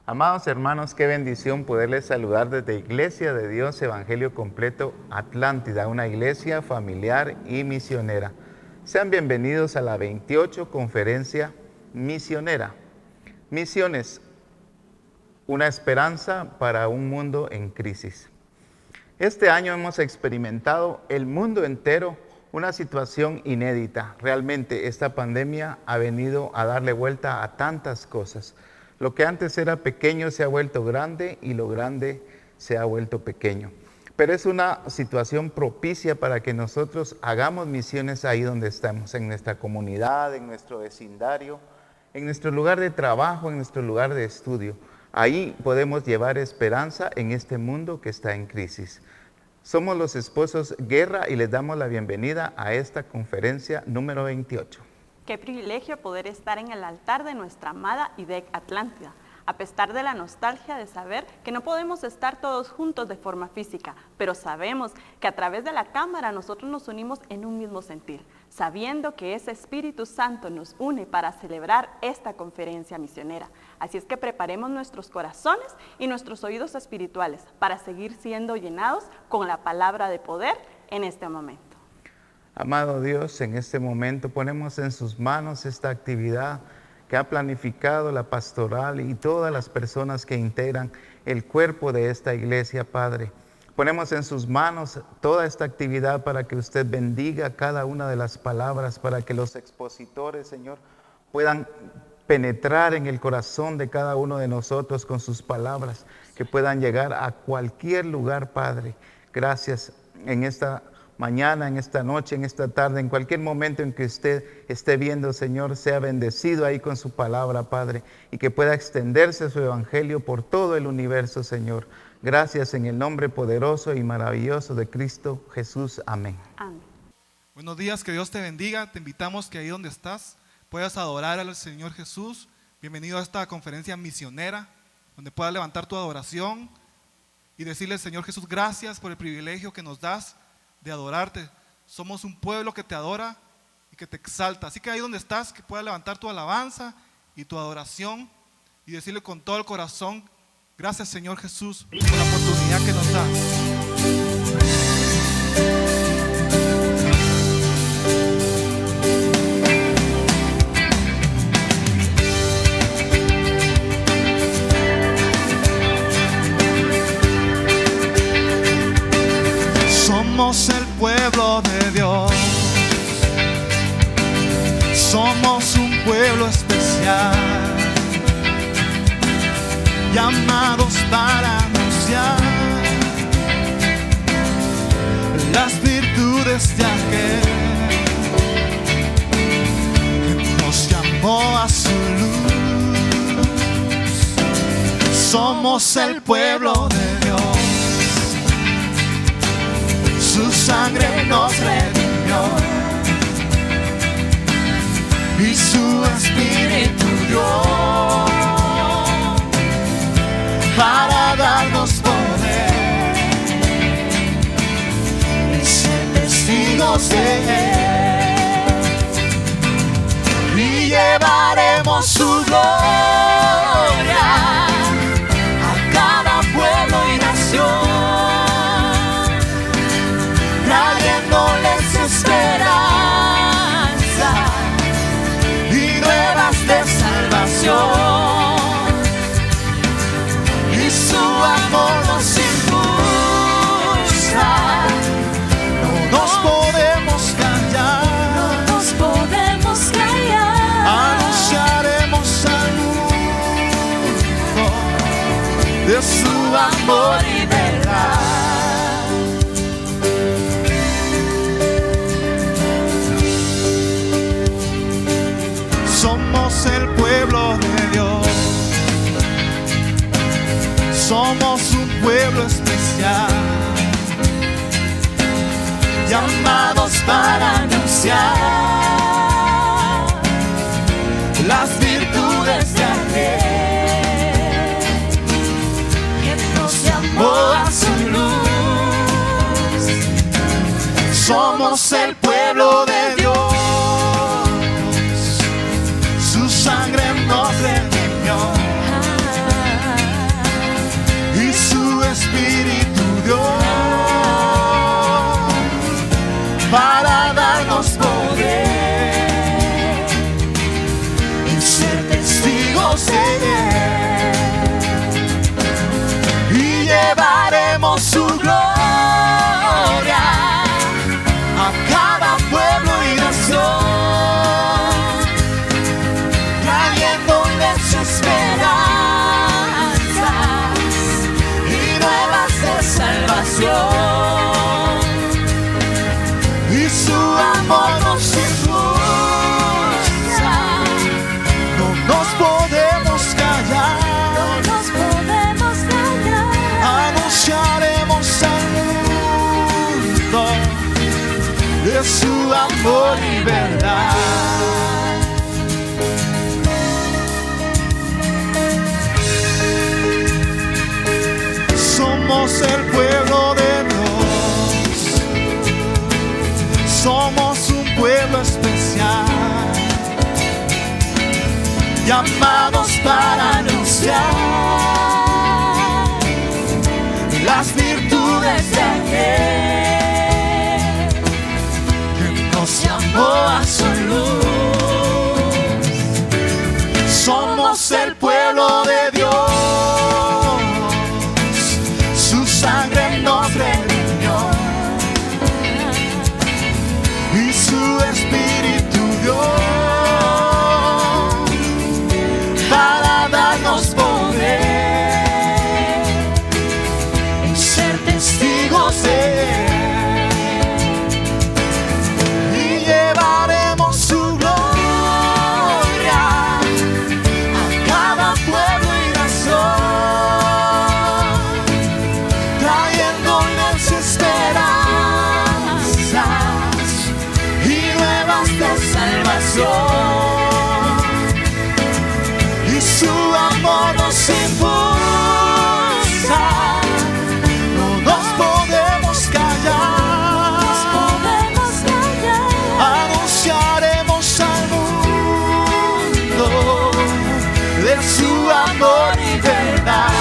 Amados hermanos, qué bendición poderles saludar desde Iglesia de Dios Evangelio Completo Atlántida, una iglesia familiar y misionera. Sean bienvenidos a la 28 Conferencia Misionera. Misiones, una esperanza para un mundo en crisis. Este año hemos experimentado el mundo entero una situación inédita. Realmente esta pandemia ha venido a darle vuelta a tantas cosas. Lo que antes era pequeño se ha vuelto grande y lo grande se ha vuelto pequeño. Pero es una situación propicia para que nosotros hagamos misiones ahí donde estamos, en nuestra comunidad, en nuestro vecindario, en nuestro lugar de trabajo, en nuestro lugar de estudio. Ahí podemos llevar esperanza en este mundo que está en crisis. Somos los esposos Guerra y les damos la bienvenida a esta conferencia número 28. Qué privilegio poder estar en el altar de nuestra amada IDEC Atlántida, a pesar de la nostalgia de saber que no podemos estar todos juntos de forma física, pero sabemos que a través de la cámara nosotros nos unimos en un mismo sentir, sabiendo que ese Espíritu Santo nos une para celebrar esta conferencia misionera. Así es que preparemos nuestros corazones y nuestros oídos espirituales para seguir siendo llenados con la palabra de poder en este momento. Amado Dios, en este momento ponemos en sus manos esta actividad que ha planificado la pastoral y todas las personas que integran el cuerpo de esta iglesia, Padre. Ponemos en sus manos toda esta actividad para que usted bendiga cada una de las palabras, para que los expositores, Señor, puedan penetrar en el corazón de cada uno de nosotros con sus palabras, que puedan llegar a cualquier lugar, Padre. Gracias en esta mañana, en esta noche, en esta tarde, en cualquier momento en que usted esté viendo, Señor, sea bendecido ahí con su palabra, Padre, y que pueda extenderse su evangelio por todo el universo, Señor. Gracias en el nombre poderoso y maravilloso de Cristo Jesús. Amén. Amén. Buenos días, que Dios te bendiga. Te invitamos que ahí donde estás puedas adorar al Señor Jesús. Bienvenido a esta conferencia misionera, donde puedas levantar tu adoración y decirle al Señor Jesús, gracias por el privilegio que nos das de adorarte. Somos un pueblo que te adora y que te exalta. Así que ahí donde estás, que puedas levantar tu alabanza y tu adoración y decirle con todo el corazón, gracias Señor Jesús por la oportunidad que nos das. Somos el pueblo de Dios, somos un pueblo especial, llamados para anunciar las virtudes de aquel que nos llamó a su luz. Somos el pueblo de Dios, su sangre nos redimió y su espíritu dio para darnos poder y ser testigos de él, y llevaremos su gloria a cada pueblo y nación, trayéndoles esperanza y nuevas de salvación, y su amor nos impulsa. No nos podemos callar, no nos podemos callar. Anunciaremos al mundo de su amor y verdad. Somos el pueblo de Dios, somos un pueblo especial, llamados para anunciar las virtudes de aquel que nos llamó a su luz. Somos el pueblo de Dios, su sangre nos redimió el pueblo de Dios, somos un pueblo especial, llamados para anunciar las virtudes de aquel que nos llamó a su luz. Somos el pueblo de Dios, su sangre nos redimió y su espíritu dio para darnos poder y ser testigos de él. Y llevaremos su gloria a cada pueblo y nación, trayéndoles esperanzas y nuevas de salvación. Y su amor nos impulsa, no nos podemos callar, anunciaremos al mundo de su amor y verdad.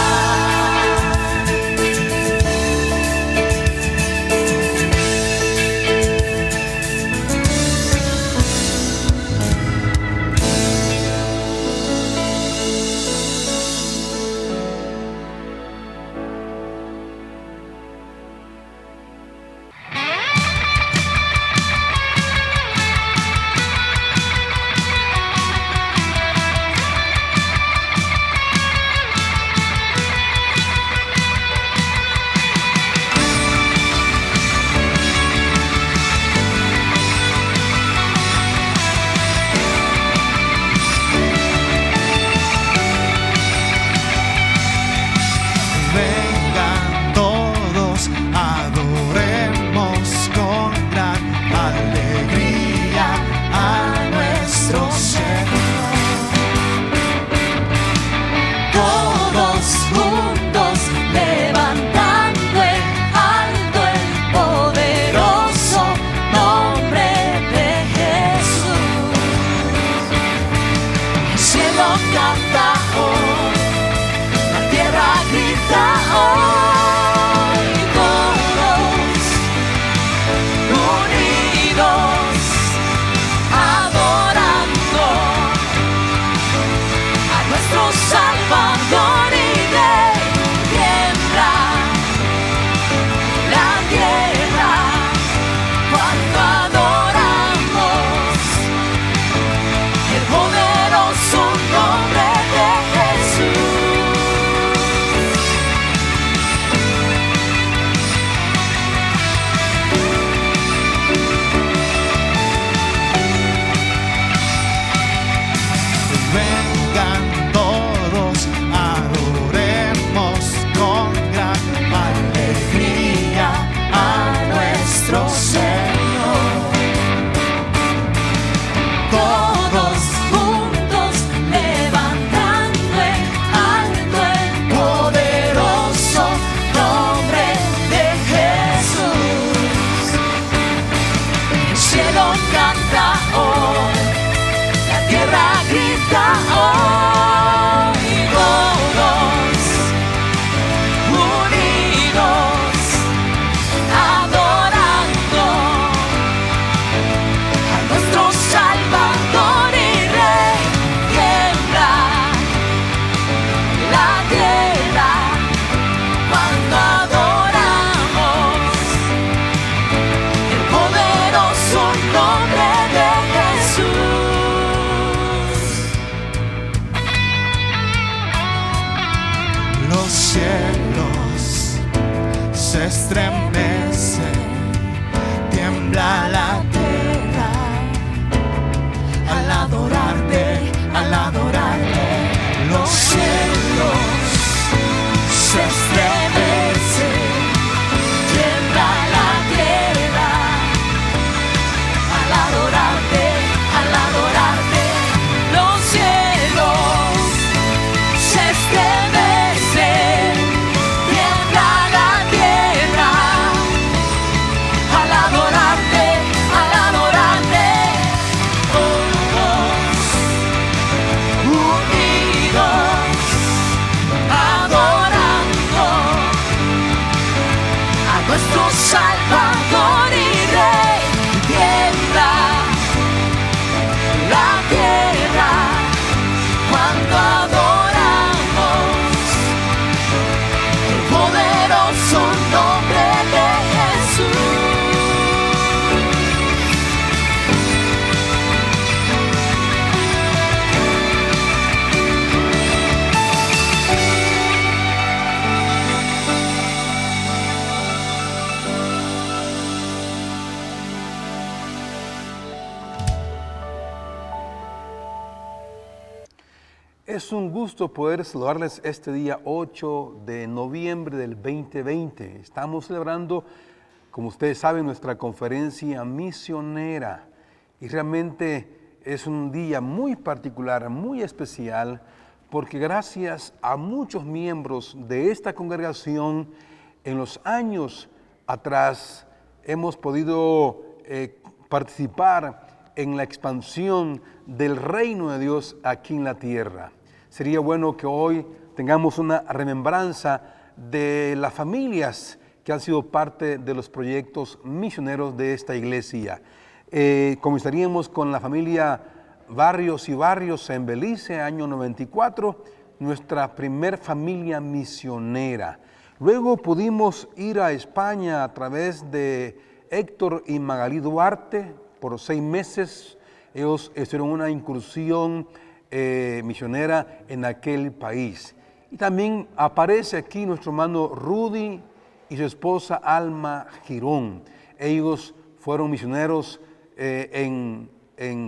Vengan todos, adoremos con gran alegría a nuestro Señor. Todos juntos levantando en alto el poderoso nombre de Jesús. El cielo canta hoy, la tierra grita hoy, todos unidos adorando a nuestro Salvador y Rey. Tiembla la tierra cuando adoramos el poderoso nombre de Jesús. Vengan todos, adoremos con gran alegría a nuestro Señor. Todos juntos levantando en alto el poderoso nombre de Jesús. El cielo canta hoy, la tierra grita hoy, todos unidos adorando a nuestro Salvador y Rey. Tiembla la tierra cuando adoramos el poderoso nombre de Jesús. Los cielos se estremecen, tiembla la tierra al adorarte, al adorarte. Los cielos se estremecen, tiembla la tierra al adorarte, al adorarte. Los cielos se estremecen, tiembla la tierra Es un gusto poder saludarles este día 8 de noviembre del 2020. Estamos celebrando, como ustedes saben, nuestra conferencia misionera. Y realmente es un día muy particular, muy especial, porque gracias a muchos miembros de esta congregación, en los años atrás hemos podido participar en la expansión del reino de Dios aquí en la tierra. Sería bueno que hoy tengamos una remembranza de las familias que han sido parte de los proyectos misioneros de esta iglesia. Comenzaríamos con la familia Barrios y Barrios en Belice, año 94, nuestra primer familia misionera. Luego pudimos ir a España a través de Héctor y Magalí Duarte. Por 6 meses ellos hicieron una incursión misionera en aquel país. Y también aparece aquí nuestro hermano Rudy y su esposa Alma Girón. Ellos fueron misioneros en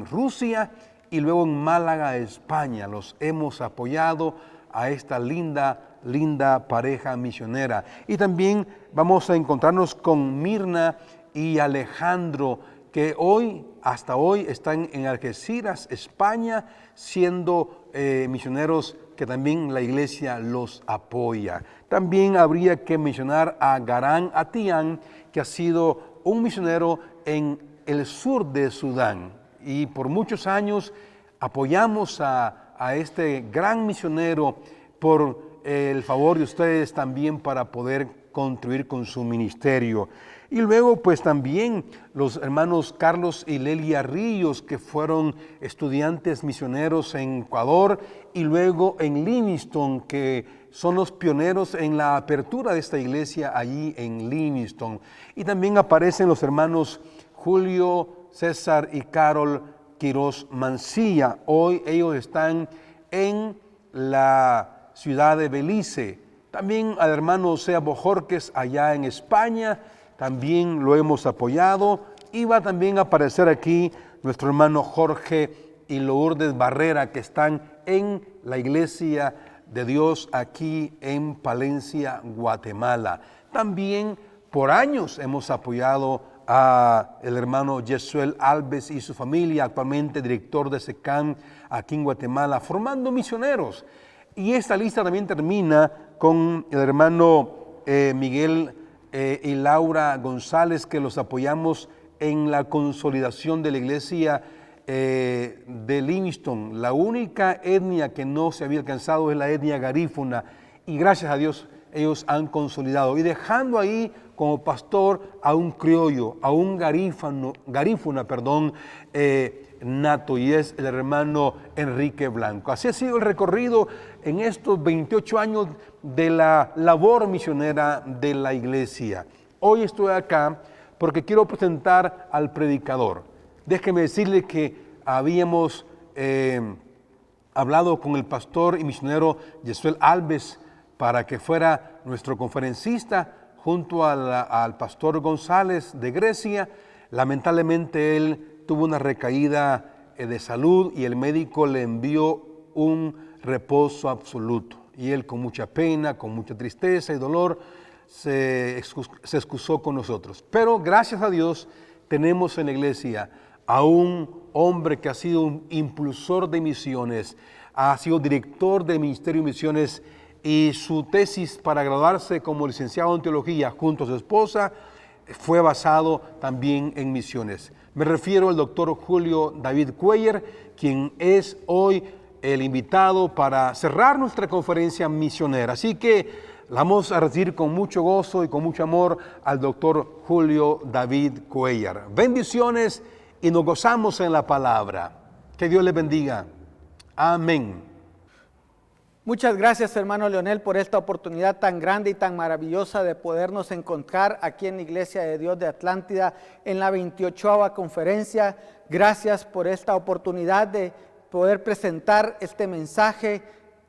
Rusia y luego en Málaga, España. Los hemos apoyado a esta linda pareja misionera. Y también vamos a encontrarnos con Mirna y Alejandro, que hasta hoy están en Algeciras, España, siendo misioneros que también la iglesia los apoya. También habría que mencionar a Garán Atián, que ha sido un misionero en el sur de Sudán. Y por muchos años apoyamos a este gran misionero por el favor de ustedes también para poder contribuir con su ministerio. Y luego pues también los hermanos Carlos y Lelia Ríos, que fueron estudiantes misioneros en Ecuador y luego en Livingston, que son los pioneros en la apertura de esta iglesia allí en Livingston. Y también aparecen los hermanos Julio, César y Carol Quiroz Mancilla. Hoy ellos están en la ciudad de Belice. También al hermano Osea Bojorques allá en España, también lo hemos apoyado. Y va también a aparecer aquí nuestro hermano Jorge y Lourdes Barrera, que están en la iglesia de Dios aquí en Palencia, Guatemala. También por años hemos apoyado a el hermano Yesuel Alves y su familia, actualmente director de SECAM aquí en Guatemala, formando misioneros. Y esta lista también termina con el hermano Miguel y Laura González, que los apoyamos en la consolidación de la iglesia de Livingston. La única etnia que no se había alcanzado es la etnia garífuna, y gracias a Dios ellos han consolidado, y dejando ahí como pastor a un criollo, a un garífuna, nato, y es el hermano Enrique Blanco. Así ha sido el recorrido en estos 28 años de la labor misionera de la iglesia. Hoy estoy acá porque quiero presentar al predicador. Déjeme decirle que habíamos hablado con el pastor y misionero Yesuel Alves para que fuera nuestro conferencista junto al pastor González de Grecia. Lamentablemente él tuvo una recaída de salud y el médico le envió un reposo absoluto. Y él, con mucha pena, con mucha tristeza y dolor, se excusó con nosotros. Pero gracias a Dios tenemos en la iglesia a un hombre que ha sido un impulsor de misiones, ha sido director del Ministerio de Misiones, y su tesis para graduarse como licenciado en teología junto a su esposa fue basado también en misiones. Me refiero al doctor Julio David Cuellar, quien es hoy el invitado para cerrar nuestra conferencia misionera. Así que vamos a recibir con mucho gozo y con mucho amor al doctor Julio David Cuellar. Bendiciones y nos gozamos en la palabra. Que Dios les bendiga. Amén. Muchas gracias, hermano Leonel, por esta oportunidad tan grande y tan maravillosa de podernos encontrar aquí en la Iglesia de Dios de Atlántida en la 28ª conferencia. Gracias por esta oportunidad de poder presentar este mensaje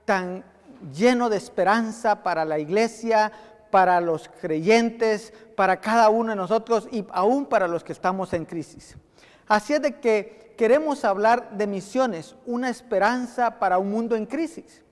tan lleno de esperanza para la iglesia, para los creyentes, para cada uno de nosotros y aún para los que estamos en crisis. Así es de que queremos hablar de misiones, una esperanza para un mundo en crisis.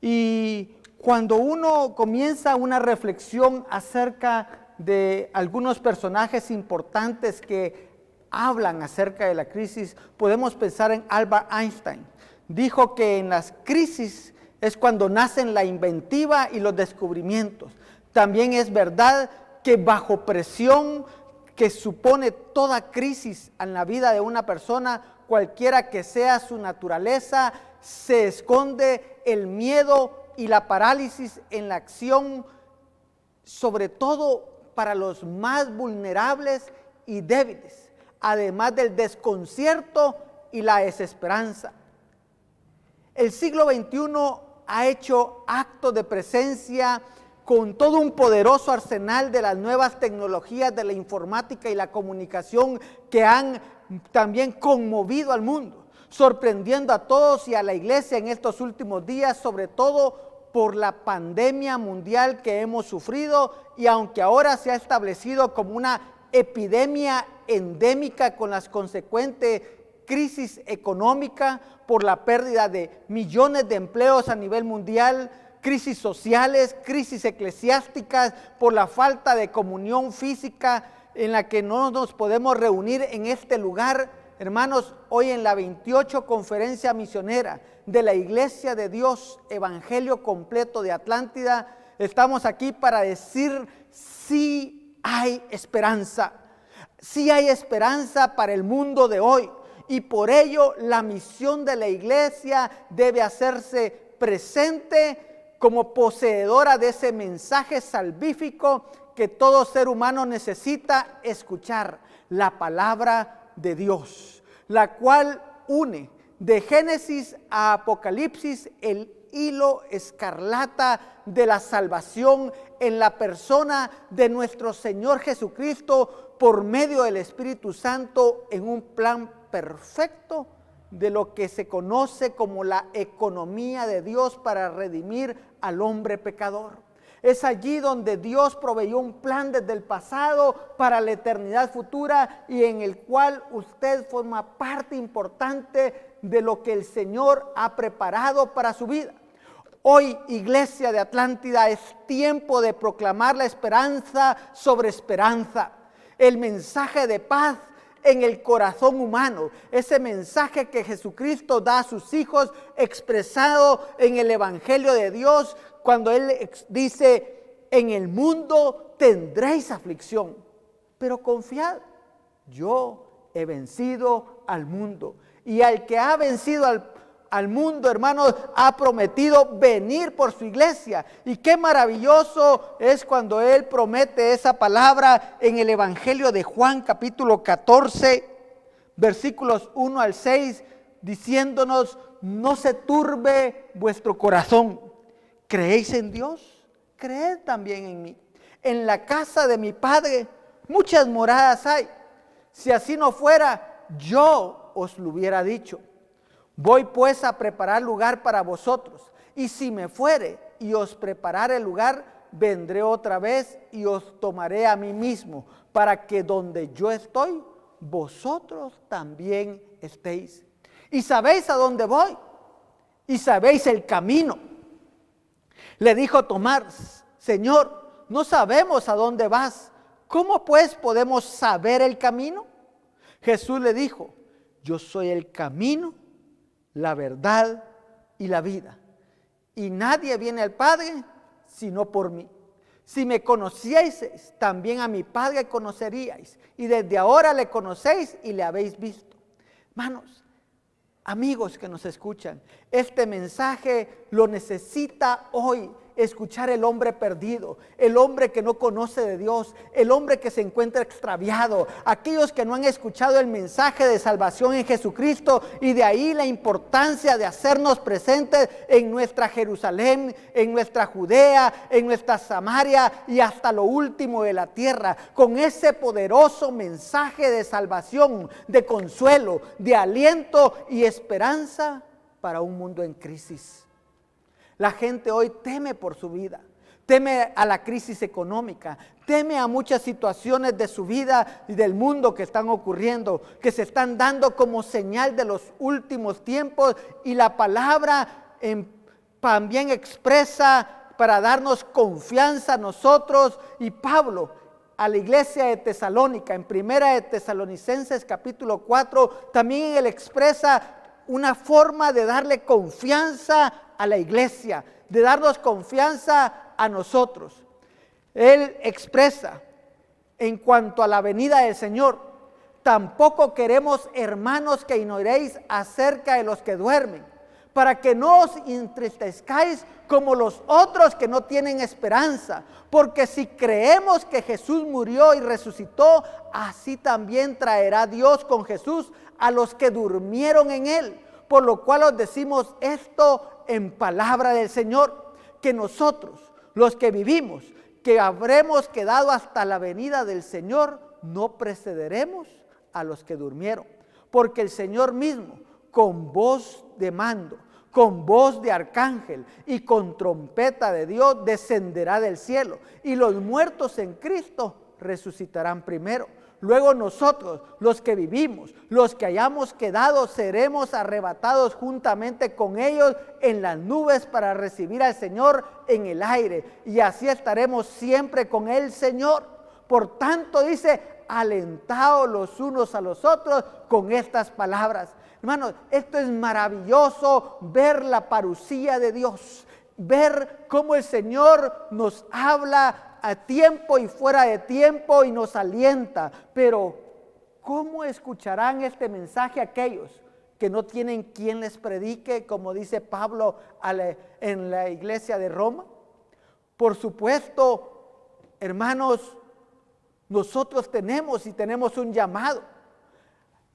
Y cuando uno comienza una reflexión acerca de algunos personajes importantes que hablan acerca de la crisis, podemos pensar en Albert Einstein. Dijo que en las crisis es cuando nacen la inventiva y los descubrimientos. También es verdad que bajo presión que supone toda crisis en la vida de una persona, cualquiera que sea su naturaleza, se esconde el miedo y la parálisis en la acción, sobre todo para los más vulnerables y débiles, además del desconcierto y la desesperanza. El siglo XXI ha hecho acto de presencia con todo un poderoso arsenal de las nuevas tecnologías de la informática y la comunicación que han también conmovido al mundo, sorprendiendo a todos y a la iglesia en estos últimos días, sobre todo por la pandemia mundial que hemos sufrido, y aunque ahora se ha establecido como una epidemia endémica con las consecuentes crisis económica por la pérdida de millones de empleos a nivel mundial, crisis sociales, crisis eclesiásticas por la falta de comunión física en la que no nos podemos reunir en este lugar. Hermanos, hoy en la 28 conferencia misionera de la Iglesia de Dios Evangelio Completo de Atlántida, estamos aquí para decir sí hay esperanza. Sí hay esperanza para el mundo de hoy, y por ello la misión de la iglesia debe hacerse presente como poseedora de ese mensaje salvífico que todo ser humano necesita escuchar, la palabra de Dios, la cual une de Génesis a Apocalipsis el hilo escarlata de la salvación en la persona de nuestro Señor Jesucristo por medio del Espíritu Santo en un plan perfecto de lo que se conoce como la economía de Dios para redimir al hombre pecador. Es allí donde Dios proveyó un plan desde el pasado para la eternidad futura, y en el cual usted forma parte importante de lo que el Señor ha preparado para su vida. Hoy, Iglesia de Atlántida, es tiempo de proclamar la esperanza sobre esperanza, el mensaje de paz en el corazón humano, ese mensaje que Jesucristo da a sus hijos expresado en el Evangelio de Dios, cuando Él dice: en el mundo tendréis aflicción, pero confiad, yo he vencido al mundo. Y al que ha vencido al mundo, hermanos, ha prometido venir por su iglesia. Y qué maravilloso es cuando Él promete esa palabra en el Evangelio de Juan, capítulo 14, versículos 1 al 6, diciéndonos: no se turbe vuestro corazón. ¿Creéis en Dios? Creed también en mí. En la casa de mi Padre muchas moradas hay. Si así no fuera, yo os lo hubiera dicho. Voy pues a preparar lugar para vosotros, y si me fuere y os preparare el lugar, vendré otra vez y os tomaré a mí mismo, para que donde yo estoy, vosotros también estéis. Y sabéis a dónde voy, y sabéis el camino. Le dijo Tomás: Señor, no sabemos a dónde vas, ¿cómo pues podemos saber el camino? Jesús le dijo: yo soy el camino, la verdad y la vida, y nadie viene al Padre sino por mí. Si me conocieseis, también a mi Padre conoceríais, y desde ahora le conocéis y le habéis visto. Hermanos, amigos que nos escuchan, este mensaje lo necesita hoy escuchar el hombre perdido, el hombre que no conoce de Dios, el hombre que se encuentra extraviado, aquellos que no han escuchado el mensaje de salvación en Jesucristo, y de ahí la importancia de hacernos presentes en nuestra Jerusalén, en nuestra Judea, en nuestra Samaria y hasta lo último de la tierra, con ese poderoso mensaje de salvación, de consuelo, de aliento y esperanza para un mundo en crisis. La gente hoy teme por su vida, teme a la crisis económica, teme a muchas situaciones de su vida y del mundo que están ocurriendo, que se están dando como señal de los últimos tiempos, y la palabra también expresa para darnos confianza a nosotros. Y Pablo a la iglesia de Tesalónica, en Primera de Tesalonicenses capítulo 4, también él expresa una forma de darle confianza a la iglesia, de darnos confianza a nosotros. Él expresa en cuanto a la venida del Señor: tampoco queremos, hermanos, que ignoréis acerca de los que duermen, para que no os entristezcáis como los otros que no tienen esperanza. Porque si creemos que Jesús murió y resucitó, así también traerá Dios con Jesús a los que durmieron en él. Por lo cual os decimos esto en palabra del Señor, que nosotros, los que vivimos, que habremos quedado hasta la venida del Señor, no precederemos a los que durmieron. Porque el Señor mismo, con voz de mando, con voz de arcángel y con trompeta de Dios, descenderá del cielo, y los muertos en Cristo resucitarán primero. Luego nosotros, los que vivimos, los que hayamos quedado, seremos arrebatados juntamente con ellos en las nubes para recibir al Señor en el aire, y así estaremos siempre con el Señor. Por tanto, dice, alentaos los unos a los otros con estas palabras. Hermanos, esto es maravilloso, ver la parucía de Dios, ver cómo el Señor nos habla a tiempo y fuera de tiempo y nos alienta. Pero ¿cómo escucharán este mensaje aquellos que no tienen quien les predique, como dice Pablo en la iglesia de Roma? Por supuesto, hermanos, nosotros tenemos un llamado.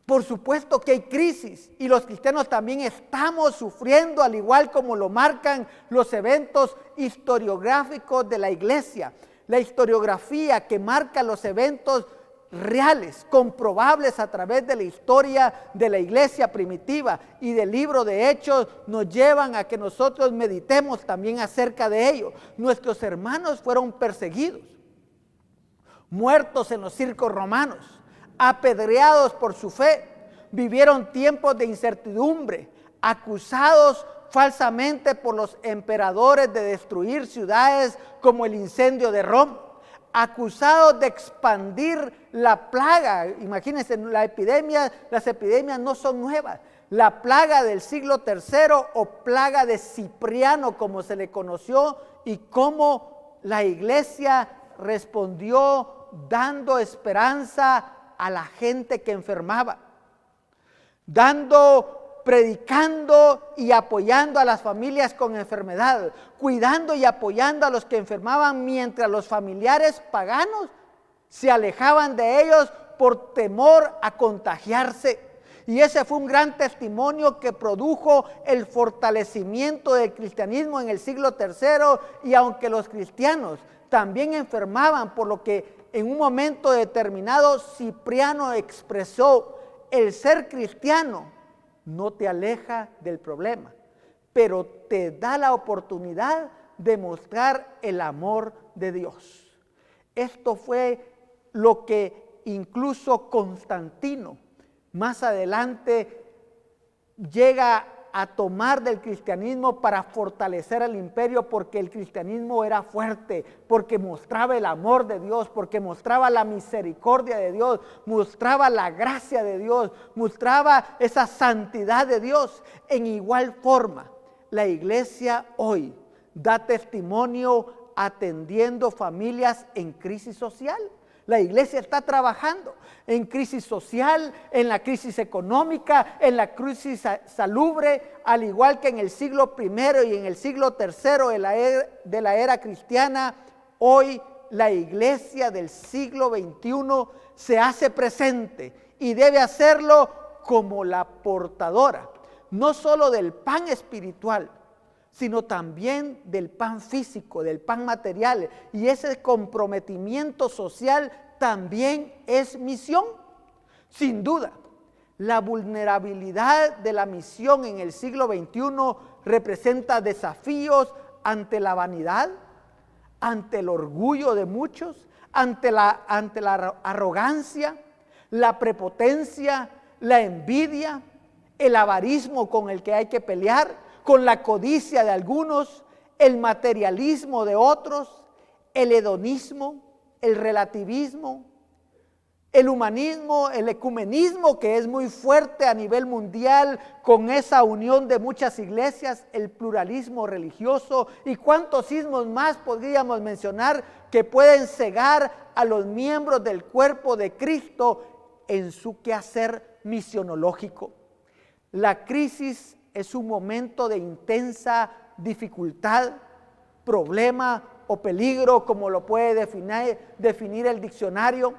Por supuesto que hay crisis, y los cristianos también estamos sufriendo, al igual como lo marcan los eventos historiográficos de la iglesia. La historiografía que marca los eventos reales, comprobables a través de la historia de la iglesia primitiva y del libro de Hechos, nos llevan a que nosotros meditemos también acerca de ello. Nuestros hermanos fueron perseguidos, muertos en los circos romanos, apedreados por su fe, vivieron tiempos de incertidumbre, acusados falsamente por los emperadores de destruir ciudades como el incendio de Roma, acusados de expandir la plaga. Imagínense, las epidemias no son nuevas. La plaga del siglo III, o plaga de Cipriano, como se le conoció, y cómo la iglesia respondió dando esperanza a la gente que enfermaba, predicando y apoyando a las familias con enfermedad, cuidando y apoyando a los que enfermaban, mientras los familiares paganos se alejaban de ellos por temor a contagiarse. Y ese fue un gran testimonio que produjo el fortalecimiento del cristianismo en el siglo III. Y aunque los cristianos también enfermaban, por lo que en un momento determinado Cipriano expresó: el ser cristiano no te aleja del problema, pero te da la oportunidad de mostrar el amor de Dios. Esto fue lo que incluso Constantino más adelante llega a tomar del cristianismo para fortalecer el imperio, porque el cristianismo era fuerte, porque mostraba el amor de Dios, porque mostraba la misericordia de Dios, mostraba la gracia de Dios, mostraba esa santidad de Dios. En igual forma, la iglesia hoy da testimonio atendiendo familias en crisis social. La iglesia está trabajando en crisis social, en la crisis económica, en la crisis salubre, al igual que en el siglo I y en el siglo III de la era cristiana. Hoy la iglesia del siglo XXI se hace presente, y debe hacerlo como la portadora, no solo del pan espiritual, sino también del pan físico, del pan material. Y ese comprometimiento social también es misión. Sin duda, la vulnerabilidad de la misión en el siglo XXI representa desafíos ante la vanidad, ante el orgullo de muchos, ante la arrogancia, la prepotencia, la envidia, el avarismo con el que hay que pelear, con la codicia de algunos, el materialismo de otros, el hedonismo, el relativismo, el humanismo, el ecumenismo que es muy fuerte a nivel mundial con esa unión de muchas iglesias, el pluralismo religioso y cuántos ismos más podríamos mencionar que pueden cegar a los miembros del cuerpo de Cristo en su quehacer misionológico. La crisis es un momento de intensa dificultad, problema o peligro, como lo puede definir el diccionario.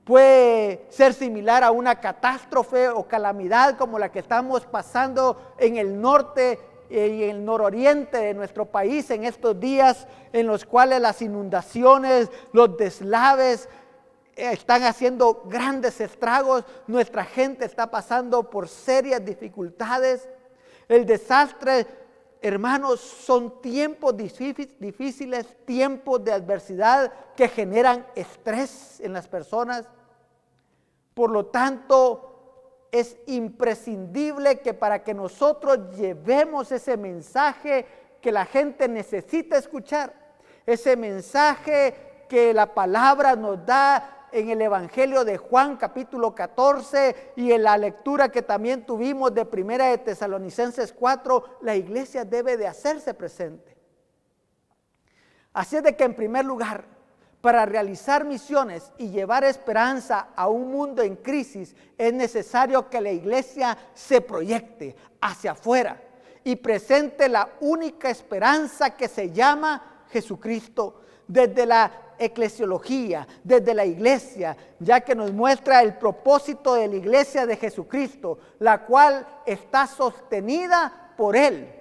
Puede ser similar a una catástrofe o calamidad como la que estamos pasando en el norte y en el nororiente de nuestro país en estos días, en los cuales las inundaciones, los deslaves están haciendo grandes estragos. Nuestra gente está pasando por serias dificultades. El desastre, hermanos, son tiempos difíciles, tiempos de adversidad que generan estrés en las personas. Por lo tanto, es imprescindible que para que nosotros llevemos ese mensaje que la gente necesita escuchar, ese mensaje que la palabra nos da en el Evangelio de Juan capítulo 14 y en la lectura que también tuvimos de Primera de Tesalonicenses 4, la iglesia debe de hacerse presente. Así es de que en primer lugar, para realizar misiones y llevar esperanza a un mundo en crisis, es necesario que la iglesia se proyecte hacia afuera y presente la única esperanza que se llama Jesucristo, desde la eclesiología, desde la iglesia, ya que nos muestra el propósito de la iglesia de Jesucristo, la cual está sostenida por Él.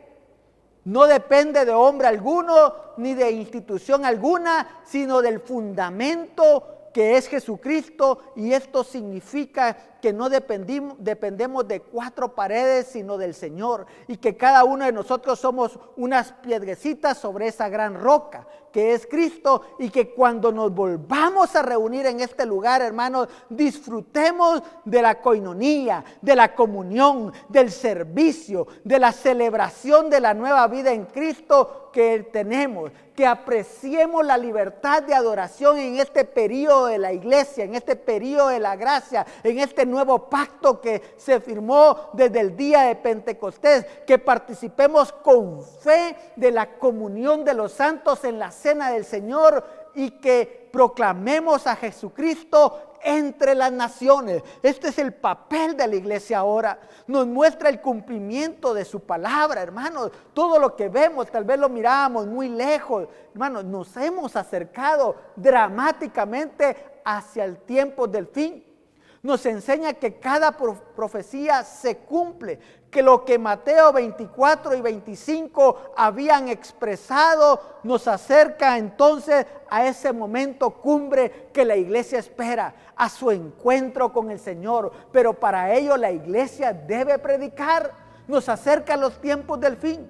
No depende de hombre alguno, ni de institución alguna, sino del fundamento que es Jesucristo, y esto significa que no dependemos de cuatro paredes, sino del Señor, y que cada uno de nosotros somos unas piedrecitas sobre esa gran roca que es Cristo, y que cuando nos volvamos a reunir en este lugar, hermanos, disfrutemos de la coinonía, de la comunión, del servicio, de la celebración de la nueva vida en Cristo que tenemos, que apreciemos la libertad de adoración en este periodo de la iglesia, en este periodo de la gracia, en este nuevo pacto que se firmó desde el día de Pentecostés, que participemos con fe de la comunión de los santos en la cena del Señor y que proclamemos a Jesucristo entre las naciones. Este es el papel de la iglesia ahora. Nos muestra el cumplimiento de su palabra, hermanos. Todo lo que vemos, tal vez lo mirábamos muy lejos, hermanos, nos hemos acercado dramáticamente hacia el tiempo del fin. Nos enseña que cada profecía se cumple, que lo que Mateo 24 y 25 habían expresado nos acerca entonces a ese momento cumbre que la iglesia espera, a su encuentro con el Señor. Pero para ello la iglesia debe predicar, nos acerca a los tiempos del fin.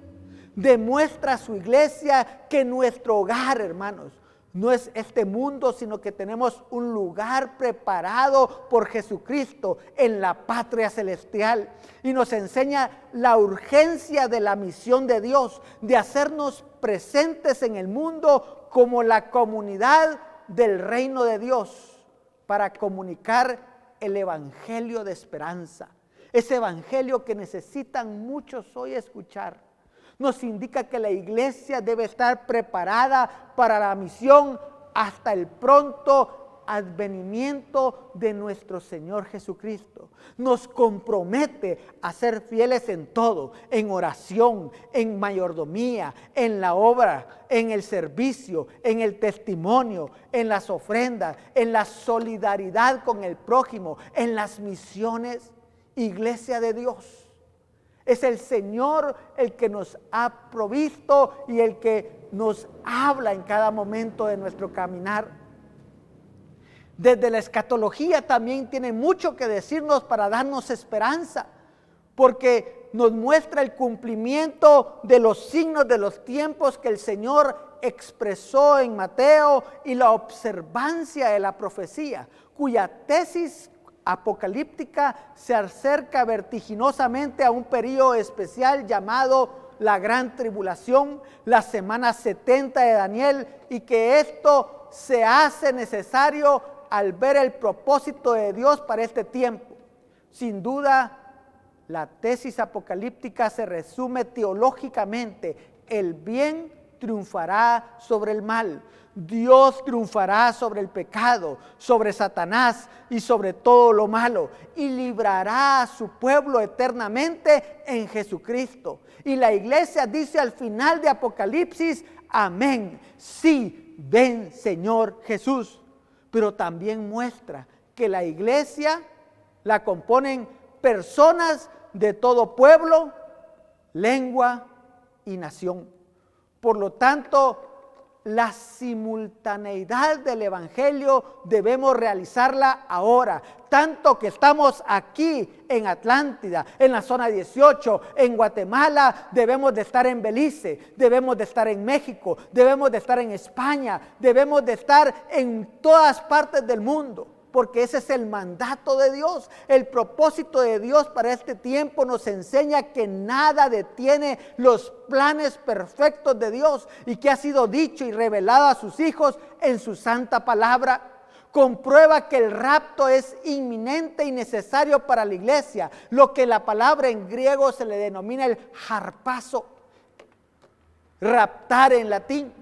Demuestra a su iglesia que nuestro hogar, hermanos, no es este mundo, sino que tenemos un lugar preparado por Jesucristo en la patria celestial. Y nos enseña la urgencia de la misión de Dios, de hacernos presentes en el mundo como la comunidad del reino de Dios, para comunicar el evangelio de esperanza. Ese evangelio que necesitan muchos hoy escuchar. Nos indica que la iglesia debe estar preparada para la misión hasta el pronto advenimiento de nuestro Señor Jesucristo. Nos compromete a ser fieles en todo, en oración, en mayordomía, en la obra, en el servicio, en el testimonio, en las ofrendas, en la solidaridad con el prójimo, en las misiones. Iglesia de Dios. Es el Señor el que nos ha provisto y el que nos habla en cada momento de nuestro caminar. Desde la escatología también tiene mucho que decirnos para darnos esperanza, porque nos muestra el cumplimiento de los signos de los tiempos que el Señor expresó en Mateo y la observancia de la profecía, cuya tesis apocalíptica se acerca vertiginosamente a un periodo especial llamado la gran tribulación, la semana 70 de Daniel, y que esto se hace necesario al ver el propósito de Dios para este tiempo. Sin duda, la tesis apocalíptica se resume teológicamente: el bien triunfará sobre el mal. Dios triunfará sobre el pecado, sobre Satanás y sobre todo lo malo, y librará a su pueblo eternamente en Jesucristo. Y la iglesia dice al final de Apocalipsis: amén, sí, ven Señor Jesús. Pero también muestra que la iglesia la componen personas de todo pueblo, lengua y nación. Por lo tanto, la simultaneidad del Evangelio debemos realizarla ahora, tanto que estamos aquí en Atlántida, en la zona 18, en Guatemala, debemos de estar en Belice, debemos de estar en México, debemos de estar en España, debemos de estar en todas partes del mundo, porque ese es el mandato de Dios. El propósito de Dios para este tiempo nos enseña que nada detiene los planes perfectos de Dios y que ha sido dicho y revelado a sus hijos en su santa palabra. Comprueba que el rapto es inminente y necesario para la iglesia, lo que la palabra en griego se le denomina el harpazo, raptar en latín,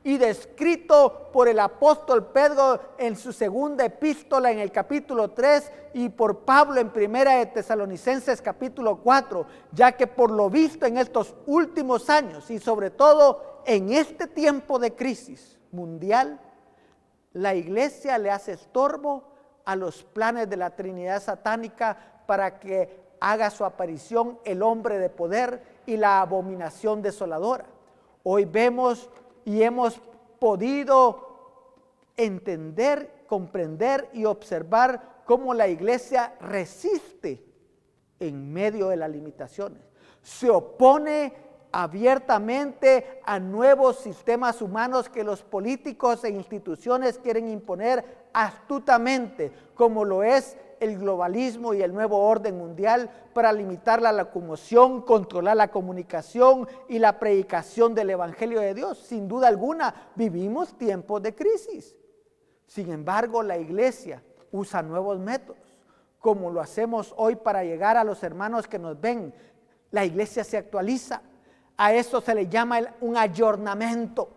y descrito por el apóstol Pedro en su segunda epístola en el capítulo 3 y por Pablo en primera de Tesalonicenses capítulo 4, ya que por lo visto en estos últimos años y sobre todo en este tiempo de crisis mundial, la iglesia le hace estorbo a los planes de la Trinidad satánica para que haga su aparición el hombre de poder y la abominación desoladora. Hoy vemos y hemos podido entender, comprender y observar cómo la iglesia resiste en medio de las limitaciones. Se opone abiertamente a nuevos sistemas humanos que los políticos e instituciones quieren imponer astutamente, como lo es el globalismo y el nuevo orden mundial, para limitar la locomoción, controlar la comunicación y la predicación del Evangelio de Dios. Sin duda alguna, vivimos tiempos de crisis. Sin embargo, la iglesia usa nuevos métodos, como lo hacemos hoy para llegar a los hermanos que nos ven. La iglesia se actualiza. A esto se le llama un ayornamiento.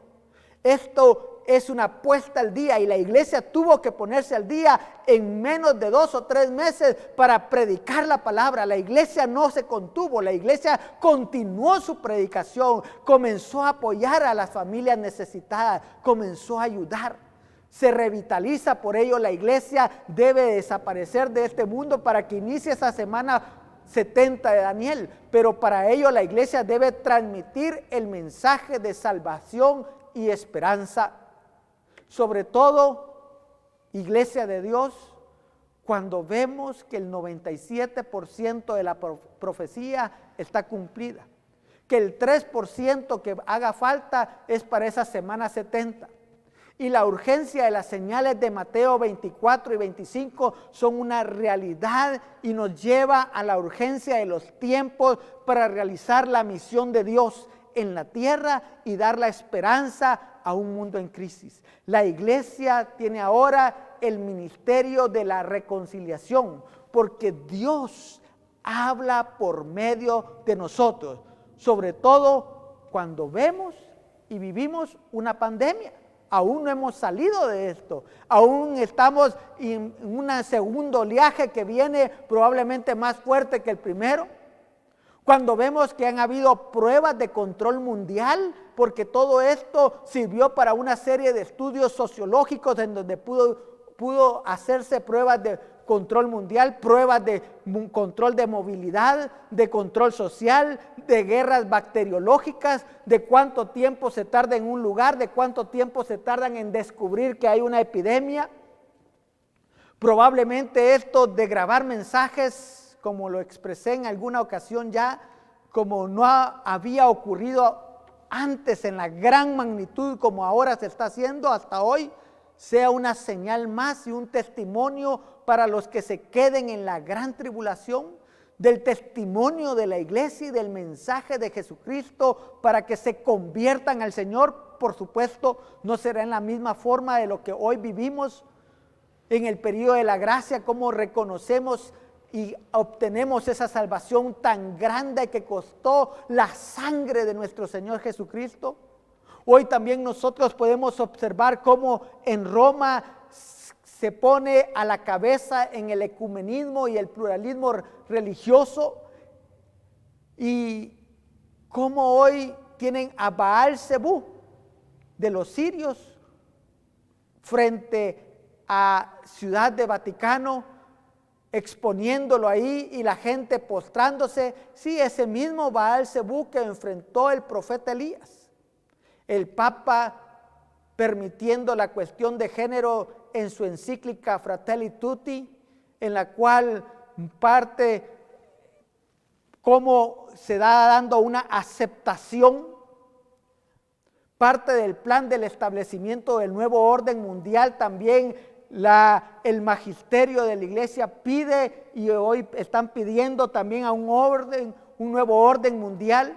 Esto es una puesta al día, y la iglesia tuvo que ponerse al día en menos de 2 o 3 meses para predicar la palabra. La iglesia no se contuvo, la iglesia continuó su predicación, comenzó a apoyar a las familias necesitadas, comenzó a ayudar. Se revitaliza, por ello la iglesia debe desaparecer de este mundo para que inicie esa semana 70 de Daniel, pero para ello la iglesia debe transmitir el mensaje de salvación y esperanza. Sobre todo, iglesia de Dios, cuando vemos que el 97% de la profecía está cumplida, que el 3% que haga falta es para esa semana 70. Y la urgencia de las señales de Mateo 24 y 25 son una realidad y nos lleva a la urgencia de los tiempos para realizar la misión de Dios en la tierra y dar la esperanza a un mundo en crisis. La iglesia tiene ahora el ministerio de la reconciliación, porque Dios habla por medio de nosotros, sobre todo cuando vemos y vivimos una pandemia. Aún no hemos salido de esto, aún estamos en un segundo oleaje que viene probablemente más fuerte que el primero. Cuando vemos que han habido pruebas de control mundial, porque todo esto sirvió para una serie de estudios sociológicos en donde pudo hacerse pruebas de control mundial, pruebas de control de movilidad, de control social, de guerras bacteriológicas, de cuánto tiempo se tarda en un lugar, de cuánto tiempo se tardan en descubrir que hay una epidemia. Probablemente esto de grabar mensajes, como lo expresé en alguna ocasión ya, como no había ocurrido antes en la gran magnitud como ahora se está haciendo hasta hoy, sea una señal más y un testimonio para los que se queden en la gran tribulación, del testimonio de la iglesia y del mensaje de Jesucristo para que se conviertan al Señor. Por supuesto, no será en la misma forma de lo que hoy vivimos en el periodo de la gracia, como reconocemos y obtenemos esa salvación tan grande que costó la sangre de nuestro Señor Jesucristo. Hoy también nosotros podemos observar cómo en Roma se pone a la cabeza en el ecumenismo y el pluralismo religioso, y cómo hoy tienen a Baal Zebú de los sirios frente a Ciudad de Vaticano, exponiéndolo ahí y la gente postrándose. Sí, ese mismo Baal Zebú que enfrentó el profeta Elías. El Papa permitiendo la cuestión de género en su encíclica Fratelli Tutti, en la cual parte cómo se da dando una aceptación, parte del plan del establecimiento del nuevo orden mundial. También el magisterio de la iglesia pide, y hoy están pidiendo también a un nuevo orden mundial,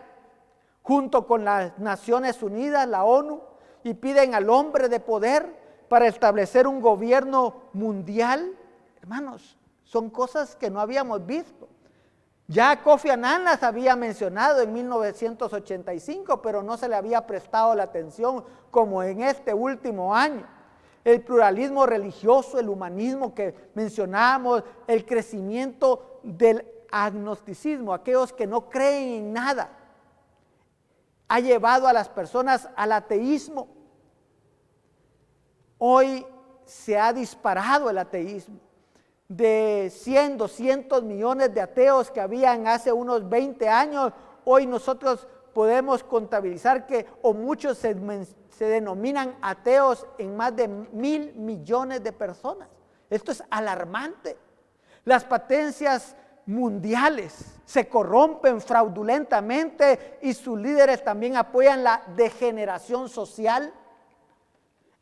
junto con las Naciones Unidas, la ONU, y piden al hombre de poder para establecer un gobierno mundial. Hermanos, son cosas que no habíamos visto. Ya Kofi Annan las había mencionado en 1985, pero no se le había prestado la atención como en este último año. El pluralismo religioso, el humanismo que mencionábamos, el crecimiento del agnosticismo, aquellos que no creen en nada, ha llevado a las personas al ateísmo. Hoy se ha disparado el ateísmo. De 100, 200 millones de ateos que habían hace unos 20 años, hoy nosotros podemos contabilizar que muchos se denominan ateos en más de 1.000 millones de personas. Esto es alarmante. Las potencias mundiales se corrompen fraudulentamente y sus líderes también apoyan la degeneración social.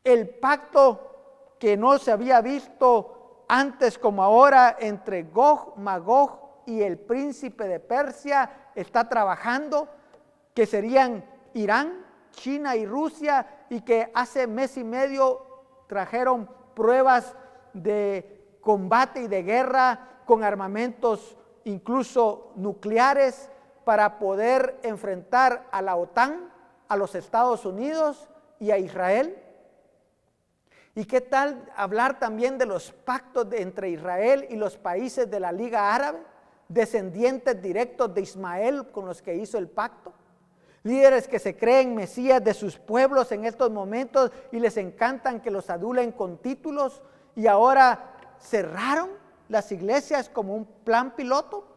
El pacto que no se había visto antes como ahora entre Gog, Magog y el príncipe de Persia está trabajando, que serían Irán, China y Rusia, y que hace mes y medio trajeron pruebas de combate y de guerra con armamentos incluso nucleares para poder enfrentar a la OTAN, a los Estados Unidos y a Israel. ¿Y qué tal hablar también de los pactos entre Israel y los países de la Liga Árabe, descendientes directos de Ismael con los que hizo el pacto? Líderes que se creen mesías de sus pueblos en estos momentos y les encantan que los adulen con títulos, y ahora cerraron las iglesias como un plan piloto.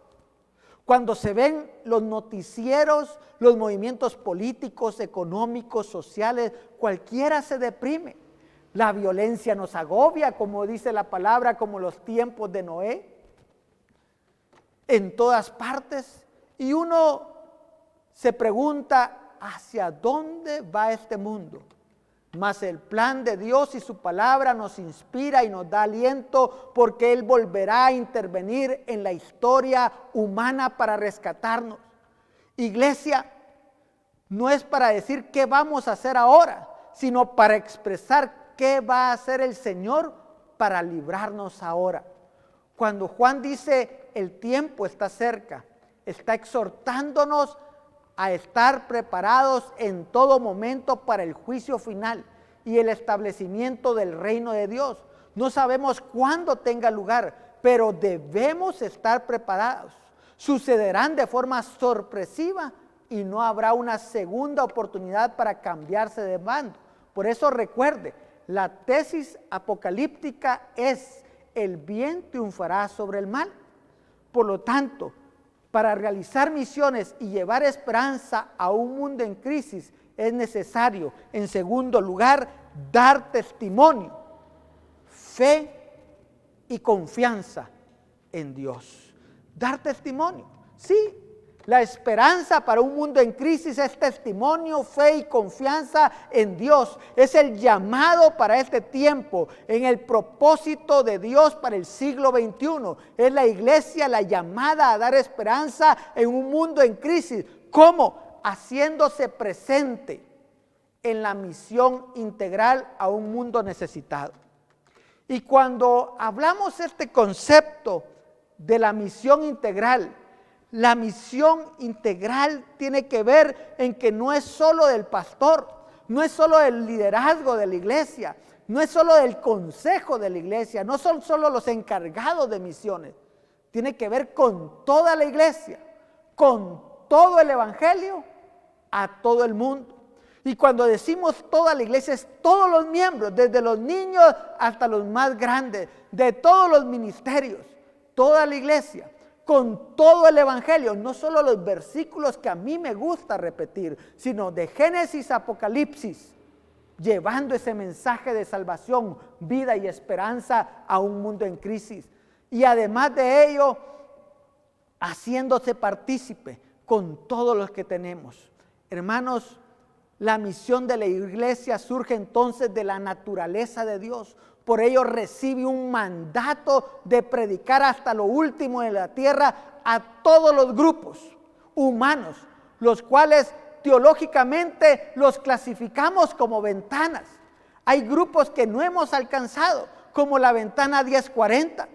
Cuando se ven los noticieros, los movimientos políticos, económicos, sociales, cualquiera se deprime. La violencia nos agobia, como dice la palabra, como los tiempos de Noé, en todas partes. Y uno se pregunta, ¿hacia dónde va este mundo? Mas el plan de Dios y su palabra nos inspira y nos da aliento, porque Él volverá a intervenir en la historia humana para rescatarnos. Iglesia, no es para decir qué vamos a hacer ahora, sino para expresar qué va a hacer el Señor para librarnos ahora. Cuando Juan dice el tiempo está cerca, está exhortándonos a estar preparados en todo momento para el juicio final y el establecimiento del reino de Dios. No sabemos cuándo tenga lugar, pero debemos estar preparados. Sucederán de forma sorpresiva y no habrá una segunda oportunidad para cambiarse de bando. Por eso recuerde, la tesis apocalíptica es: el bien triunfará sobre el mal. Por lo tanto, para realizar misiones y llevar esperanza a un mundo en crisis, es necesario, en segundo lugar, dar testimonio, fe y confianza en Dios. Dar testimonio. Sí, La esperanza para un mundo en crisis es testimonio, fe y confianza en Dios. Es el llamado para este tiempo, en el propósito de Dios para el siglo XXI. Es la iglesia la llamada a dar esperanza en un mundo en crisis. ¿Cómo? Haciéndose presente en la misión integral a un mundo necesitado. Y cuando hablamos este concepto de la misión integral, la misión integral tiene que ver en que no es solo del pastor, no es solo del liderazgo de la iglesia, no es solo del consejo de la iglesia, no son solo los encargados de misiones. Tiene que ver con toda la iglesia, con todo el evangelio, a todo el mundo. Y cuando decimos toda la iglesia, es todos los miembros, desde los niños hasta los más grandes, de todos los ministerios, toda la iglesia, con todo el evangelio, no solo los versículos que a mí me gusta repetir, sino de Génesis a Apocalipsis, llevando ese mensaje de salvación, vida y esperanza a un mundo en crisis. Y además de ello, haciéndose partícipe con todos los que tenemos. Hermanos, la misión de la iglesia surge entonces de la naturaleza de Dios. Por ello recibe un mandato de predicar hasta lo último de la tierra a todos los grupos humanos, los cuales teológicamente los clasificamos como ventanas. Hay grupos que no hemos alcanzado, como la ventana 1040.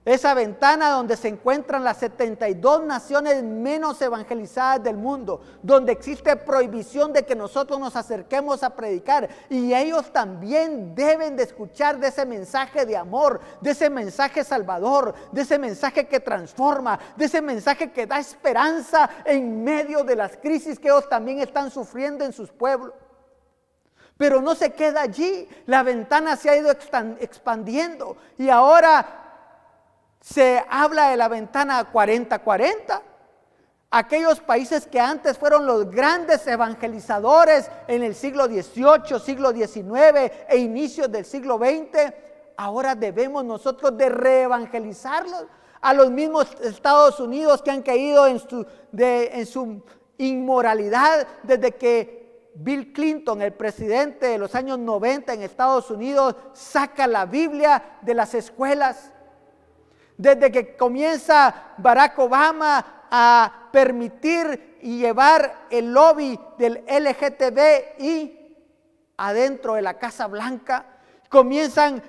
Esa ventana donde se encuentran las 72 naciones menos evangelizadas del mundo, donde existe prohibición de que nosotros nos acerquemos a predicar, y ellos también deben de escuchar de ese mensaje de amor, de ese mensaje salvador, de ese mensaje que transforma, de ese mensaje que da esperanza en medio de las crisis que ellos también están sufriendo en sus pueblos. Pero no se queda allí, la ventana se ha ido expandiendo y ahora se habla de la ventana 40-40. Aquellos países que antes fueron los grandes evangelizadores en el siglo XVIII, siglo XIX e inicios del siglo XX, ahora debemos nosotros de reevangelizarlos. A los mismos Estados Unidos que han caído en su inmoralidad desde que Bill Clinton, el presidente de los años 90 en Estados Unidos, saca la Biblia de las escuelas. Desde que comienza Barack Obama a permitir y llevar el lobby del LGTBI adentro de la Casa Blanca, comienzan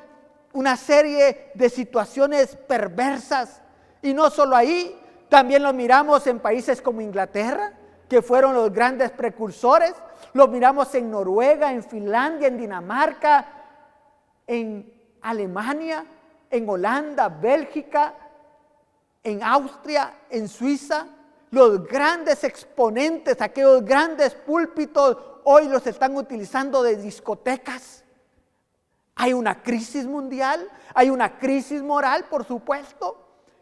una serie de situaciones perversas. Y no solo ahí, también lo miramos en países como Inglaterra, que fueron los grandes precursores. Lo miramos en Noruega, en Finlandia, en Dinamarca, en Alemania, en Holanda, Bélgica, en Austria, en Suiza. Los grandes exponentes, aquellos grandes púlpitos, hoy los están utilizando de discotecas. Hay una crisis mundial, hay una crisis moral, por supuesto,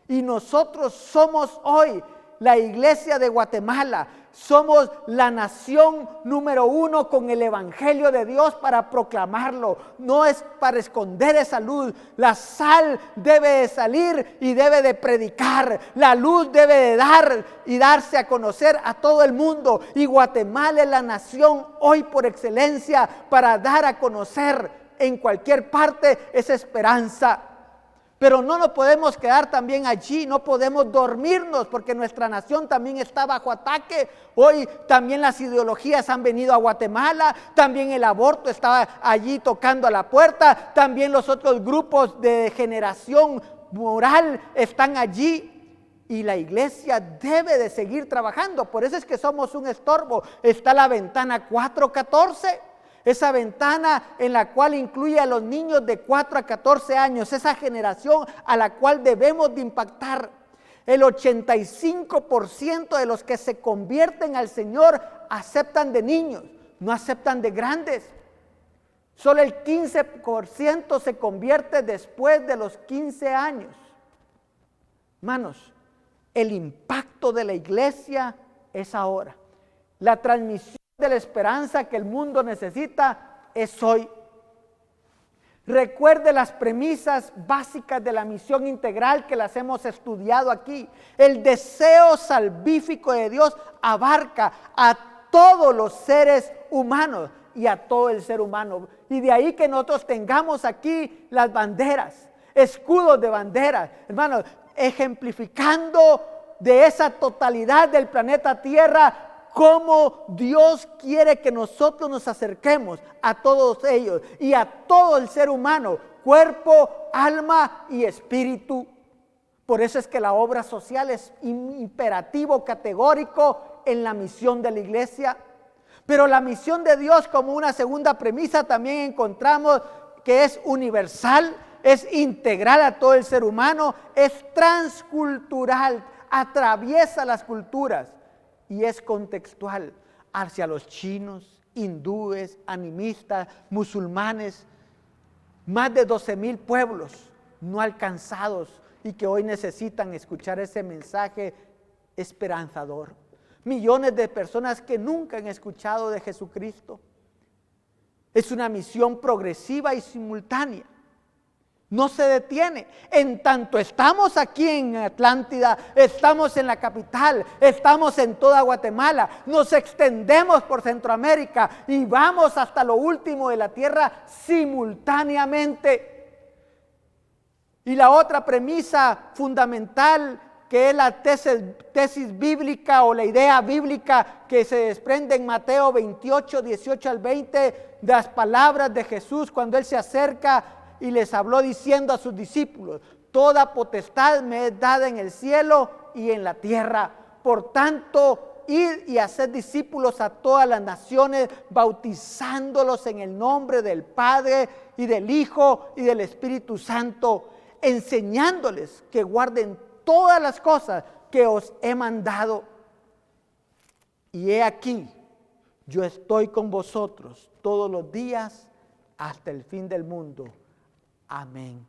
y nosotros somos hoy la iglesia de Guatemala. Somos la nación número 1 con el evangelio de Dios para proclamarlo. No es para esconder esa luz. La sal debe de salir y debe de predicar. La luz debe de dar y darse a conocer a todo el mundo. Y Guatemala es la nación hoy por excelencia para dar a conocer en cualquier parte esa esperanza. Pero no nos podemos quedar también allí, no podemos dormirnos porque nuestra nación también está bajo ataque. Hoy también las ideologías han venido a Guatemala, también el aborto está allí tocando a la puerta, también los otros grupos de degeneración moral están allí y la iglesia debe de seguir trabajando. Por eso es que somos un estorbo. Está la ventana 414. Esa ventana en la cual incluye a los niños de 4 a 14 años, esa generación a la cual debemos de impactar. El 85% de los que se convierten al Señor aceptan de niños, no aceptan de grandes. Solo el 15% se convierte después de los 15 años. Hermanos, el impacto de la iglesia es ahora. La transmisión de la esperanza que el mundo necesita es hoy. Recuerde las premisas básicas de la misión integral que las hemos estudiado aquí. El deseo salvífico de Dios abarca a todos los seres humanos y a todo el ser humano. Y de ahí que nosotros tengamos aquí las banderas, escudos de banderas, hermanos, ejemplificando de esa totalidad del planeta Tierra, cómo Dios quiere que nosotros nos acerquemos a todos ellos y a todo el ser humano, cuerpo, alma y espíritu. Por eso es que la obra social es imperativo, categórico en la misión de la iglesia. Pero la misión de Dios, como una segunda premisa, también encontramos que es universal, es integral a todo el ser humano, es transcultural, atraviesa las culturas y es contextual hacia los chinos, hindúes, animistas, musulmanes, más de 12,000 pueblos no alcanzados y que hoy necesitan escuchar ese mensaje esperanzador. Millones de personas que nunca han escuchado de Jesucristo. Es una misión progresiva y simultánea. No se detiene. En tanto estamos aquí en Atlántida, estamos en la capital, estamos en toda Guatemala, nos extendemos por Centroamérica y vamos hasta lo último de la tierra simultáneamente. Y la otra premisa fundamental, que es la tesis bíblica o la idea bíblica que se desprende en Mateo 28, 18 al 20, de las palabras de Jesús cuando Él se acerca y les habló diciendo a sus discípulos: toda potestad me es dada en el cielo y en la tierra. Por tanto, id y haced discípulos a todas las naciones, bautizándolos en el nombre del Padre y del Hijo y del Espíritu Santo, enseñándoles que guarden todas las cosas que os he mandado. Y he aquí, yo estoy con vosotros todos los días hasta el fin del mundo. Amén.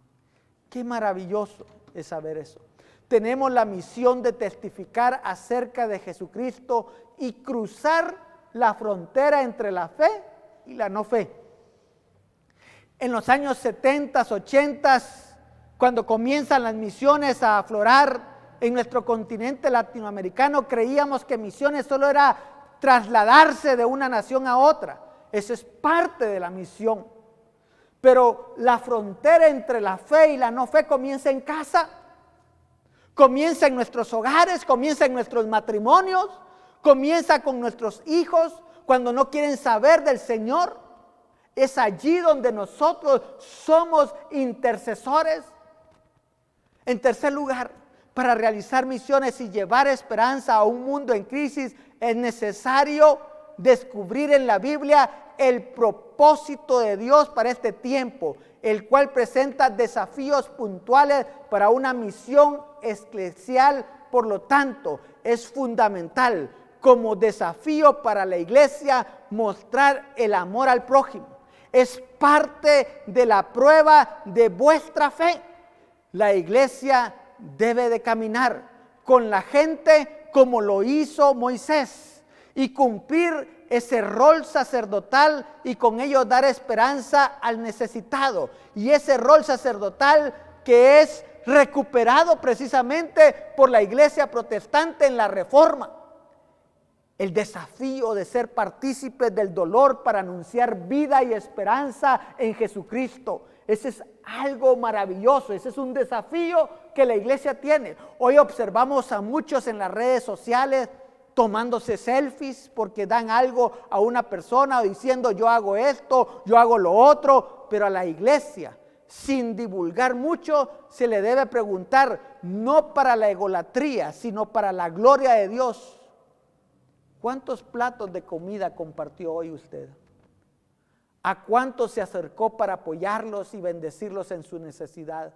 Qué maravilloso es saber eso. Tenemos la misión de testificar acerca de Jesucristo y cruzar la frontera entre la fe y la no fe. En los años 70, 80, cuando comienzan las misiones a aflorar en nuestro continente latinoamericano, creíamos que misiones solo era trasladarse de una nación a otra. Eso es parte de la misión. Pero la frontera entre la fe y la no fe comienza en casa, comienza en nuestros hogares, comienza en nuestros matrimonios, comienza con nuestros hijos cuando no quieren saber del Señor. Es allí donde nosotros somos intercesores. En tercer lugar, para realizar misiones y llevar esperanza a un mundo en crisis, es necesario descubrir en la Biblia el propósito de Dios para este tiempo, el cual presenta desafíos puntuales para una misión eclesial. Por lo tanto, es fundamental como desafío para la iglesia mostrar el amor al prójimo. Es parte de la prueba de vuestra fe. La iglesia debe de caminar con la gente como lo hizo Moisés y cumplir ese rol sacerdotal y con ello dar esperanza al necesitado. Y ese rol sacerdotal que es recuperado precisamente por la iglesia protestante en la Reforma. El desafío de ser partícipes del dolor para anunciar vida y esperanza en Jesucristo. Ese es algo maravilloso, ese es un desafío que la iglesia tiene. Hoy observamos a muchos en las redes sociales tomándose selfies porque dan algo a una persona o diciendo yo hago esto, yo hago lo otro, pero a la iglesia, sin divulgar mucho, se le debe preguntar, no para la egolatría, sino para la gloria de Dios. ¿Cuántos platos de comida compartió hoy usted? ¿A cuántos se acercó para apoyarlos y bendecirlos en su necesidad?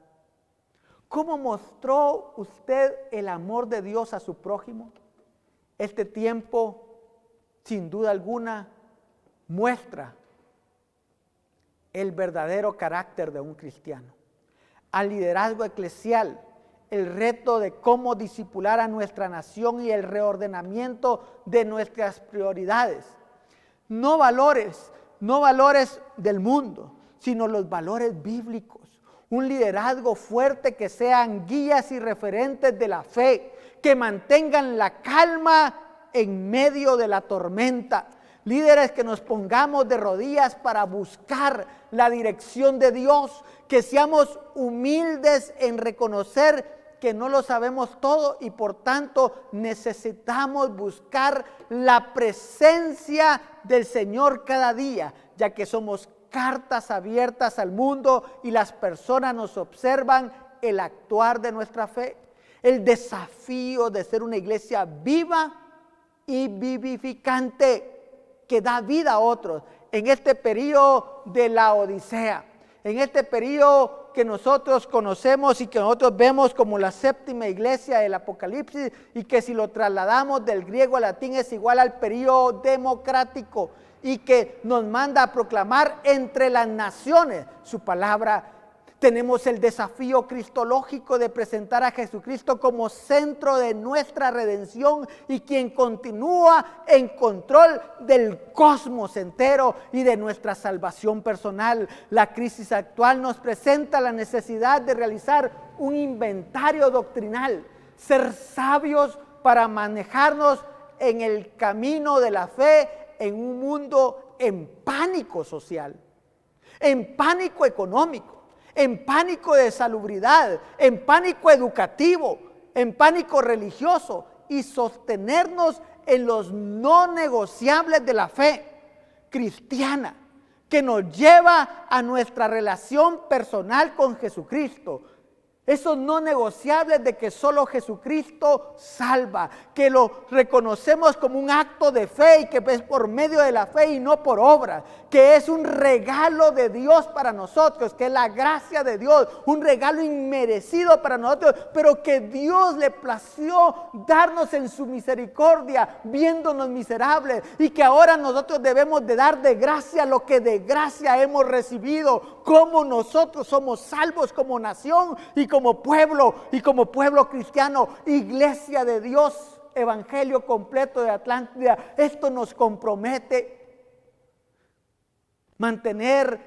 ¿Cómo mostró usted el amor de Dios a su prójimo? Este tiempo, sin duda alguna, muestra el verdadero carácter de un cristiano. Al liderazgo eclesial, el reto de cómo discipular a nuestra nación y el reordenamiento de nuestras prioridades. No valores del mundo, sino los valores bíblicos. Un liderazgo fuerte que sean guías y referentes de la fe, que mantengan la calma en medio de la tormenta. Líderes que nos pongamos de rodillas para buscar la dirección de Dios, que seamos humildes en reconocer que no lo sabemos todo y por tanto necesitamos buscar la presencia del Señor cada día, ya que somos cartas abiertas al mundo y las personas nos observan el actuar de nuestra fe. El desafío de ser una iglesia viva y vivificante que da vida a otros en este periodo de la Odisea, en este periodo que nosotros conocemos y que nosotros vemos como la séptima iglesia del Apocalipsis, y que si lo trasladamos del griego al latín es igual al periodo democrático, y que nos manda a proclamar entre las naciones su palabra. Tenemos el desafío cristológico de presentar a Jesucristo como centro de nuestra redención y quien continúa en control del cosmos entero y de nuestra salvación personal. La crisis actual nos presenta la necesidad de realizar un inventario doctrinal, ser sabios para manejarnos en el camino de la fe en un mundo en pánico social, en pánico económico, en pánico de salubridad, en pánico educativo, en pánico religioso, y sostenernos en los no negociables de la fe cristiana, que nos lleva a nuestra relación personal con Jesucristo. Esos no negociables de que solo Jesucristo salva, que lo reconocemos como un acto de fe y que es por medio de la fe y no por obra, que es un regalo de Dios para nosotros, que es la gracia de Dios, un regalo inmerecido para nosotros, pero que Dios le plació darnos en su misericordia, viéndonos miserables, y que ahora nosotros debemos de dar de gracia lo que de gracia hemos recibido, como nosotros somos salvos como nación y como pueblo cristiano, iglesia de Dios, evangelio completo de Atlántida. Esto nos compromete mantener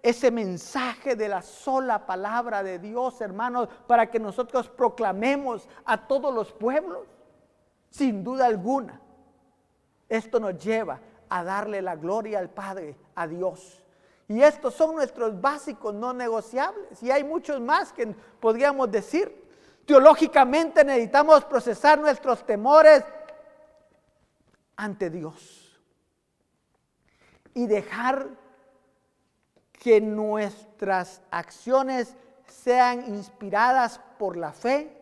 ese mensaje de la sola palabra de Dios, hermanos, para que nosotros proclamemos a todos los pueblos. Sin duda alguna, esto nos lleva a darle la gloria al Padre, a Dios. Y estos son nuestros básicos no negociables. Y hay muchos más que podríamos decir. Teológicamente necesitamos procesar nuestros temores ante Dios. Y dejar que nuestras acciones sean inspiradas por la fe,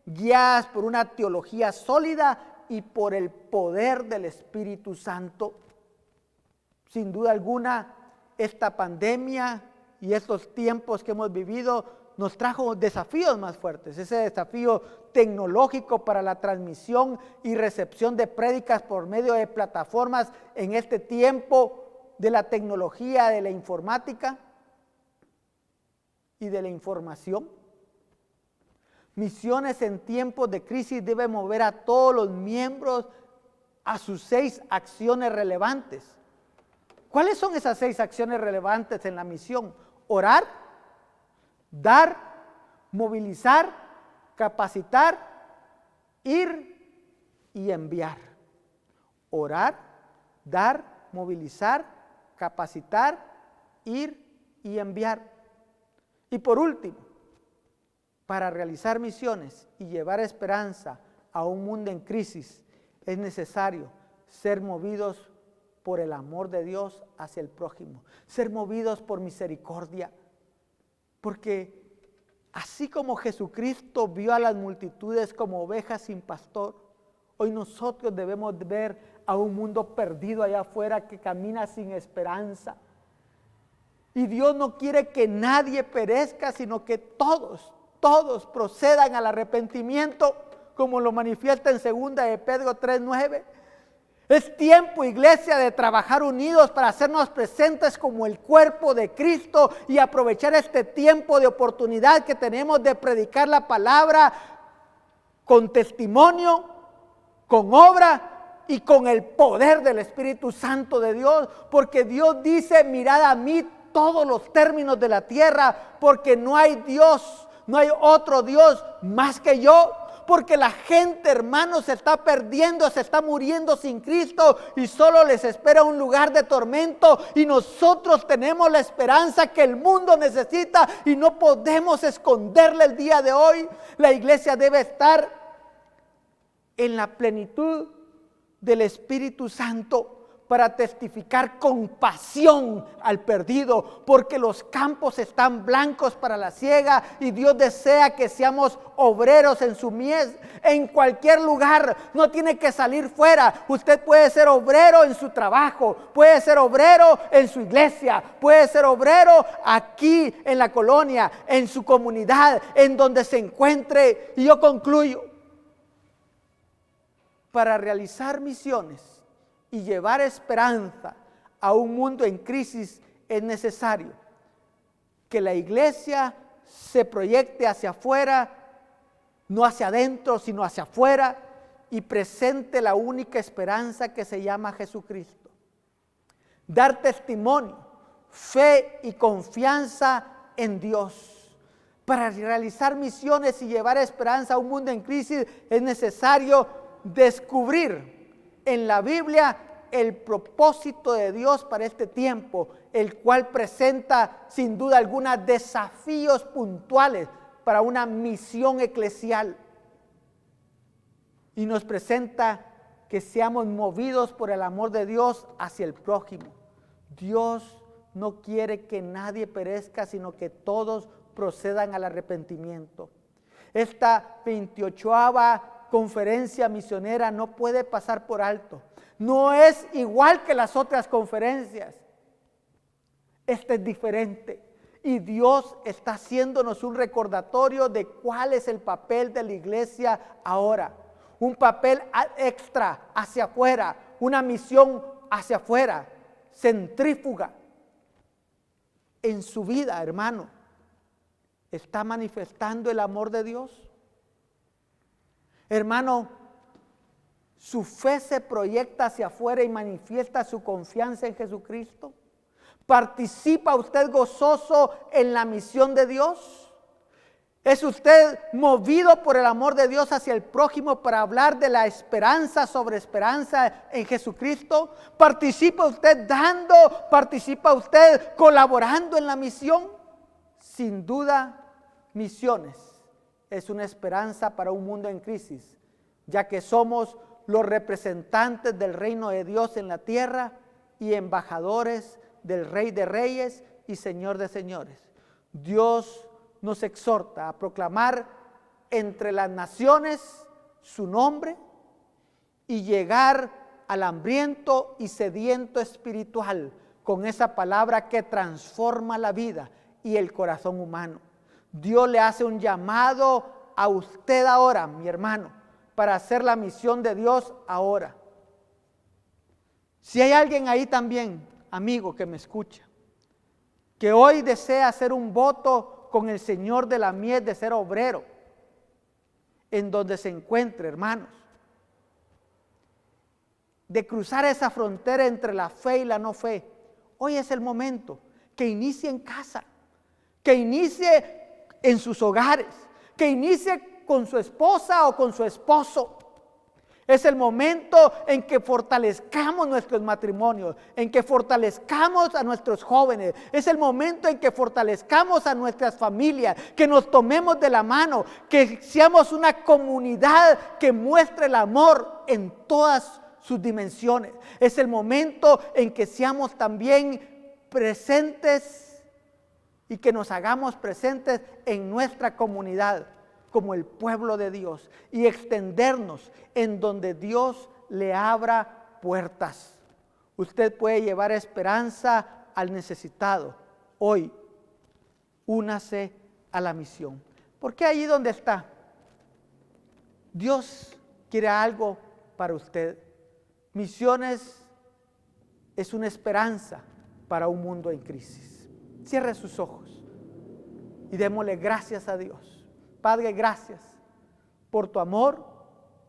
guiadas por una teología sólida y por el poder del Espíritu Santo. Sin duda alguna, esta pandemia y estos tiempos que hemos vivido nos trajo desafíos más fuertes. Ese desafío tecnológico para la transmisión y recepción de prédicas por medio de plataformas en este tiempo de la tecnología, de la informática y de la información. Misiones en tiempos de crisis deben mover a todos los miembros a sus 6 acciones relevantes. ¿Cuáles son esas 6 acciones relevantes en la misión? Orar, dar, movilizar, capacitar, ir y enviar. Orar, dar, movilizar, capacitar, ir y enviar. Y por último, para realizar misiones y llevar esperanza a un mundo en crisis, es necesario ser movidos por el amor de Dios hacia el prójimo, ser movidos por misericordia, porque así como Jesucristo vio a las multitudes como ovejas sin pastor, hoy nosotros debemos ver a un mundo perdido allá afuera que camina sin esperanza. Y Dios no quiere que nadie perezca, sino que todos procedan al arrepentimiento, como lo manifiesta en 2 de Pedro 3:9. Es tiempo, iglesia, de trabajar unidos para hacernos presentes como el cuerpo de Cristo y aprovechar este tiempo de oportunidad que tenemos de predicar la palabra con testimonio, con obra y con el poder del Espíritu Santo de Dios. Porque Dios dice: mirad a mí todos los términos de la tierra, porque no hay Dios, no hay otro Dios más que yo. Porque la gente, hermanos, se está perdiendo, se está muriendo sin Cristo y solo les espera un lugar de tormento. Y nosotros tenemos la esperanza que el mundo necesita y no podemos esconderla el día de hoy. La iglesia debe estar en la plenitud del Espíritu Santo para testificar con pasión al perdido, porque los campos están blancos para la siega y Dios desea que seamos obreros en su mies, en cualquier lugar. No tiene que salir fuera. Usted puede ser obrero en su trabajo, puede ser obrero en su iglesia, puede ser obrero aquí en la colonia, en su comunidad, en donde se encuentre. Y yo concluyo, para realizar misiones y llevar esperanza a un mundo en crisis, es necesario que la iglesia se proyecte hacia afuera, no hacia adentro, sino hacia afuera, y presente la única esperanza que se llama Jesucristo. Dar testimonio, fe y confianza en Dios. Para realizar misiones y llevar esperanza a un mundo en crisis, es necesario descubrir en la Biblia el propósito de Dios para este tiempo, el cual presenta sin duda alguna desafíos puntuales para una misión eclesial. Y nos presenta que seamos movidos por el amor de Dios hacia el prójimo. Dios no quiere que nadie perezca, sino que todos procedan al arrepentimiento. Esta 28ª conferencia misionera no puede pasar por alto. No es igual que las otras conferencias. Esta es diferente. Y Dios está haciéndonos un recordatorio de cuál es el papel de la iglesia ahora. Un papel extra hacia afuera, una misión hacia afuera, centrífuga. En su vida, hermano, ¿está manifestando el amor de Dios? Hermano, ¿su fe se proyecta hacia afuera y manifiesta su confianza en Jesucristo? ¿Participa usted gozoso en la misión de Dios? ¿Es usted movido por el amor de Dios hacia el prójimo para hablar de la esperanza sobre esperanza en Jesucristo? ¿Participa usted dando? ¿Participa usted colaborando en la misión? Sin duda, misiones es una esperanza para un mundo en crisis, ya que somos los representantes del reino de Dios en la tierra y embajadores del Rey de Reyes y Señor de Señores. Dios nos exhorta a proclamar entre las naciones su nombre y llegar al hambriento y sediento espiritual con esa palabra que transforma la vida y el corazón humano. Dios le hace un llamado a usted ahora, mi hermano, para hacer la misión de Dios ahora. Si hay alguien ahí también, amigo que me escucha, que hoy desea hacer un voto con el Señor de la mies de ser obrero, en donde se encuentre, hermanos, de cruzar esa frontera entre la fe y la no fe, hoy es el momento que inicie en casa, que inicie en sus hogares, que inicie con su esposa o con su esposo. Es el momento en que fortalezcamos nuestros matrimonios, en que fortalezcamos a nuestros jóvenes. Es el momento en que fortalezcamos a nuestras familias, que nos tomemos de la mano, que seamos una comunidad que muestre el amor en todas sus dimensiones. Es el momento en que seamos también presentes y que nos hagamos presentes en nuestra comunidad como el pueblo de Dios y extendernos en donde Dios le abra puertas. Usted puede llevar esperanza al necesitado. Hoy, únase a la misión. Porque allí donde está, Dios quiere algo para usted. Misiones es una esperanza para un mundo en crisis. Cierre sus ojos y démosle gracias a Dios. Padre, gracias por tu amor,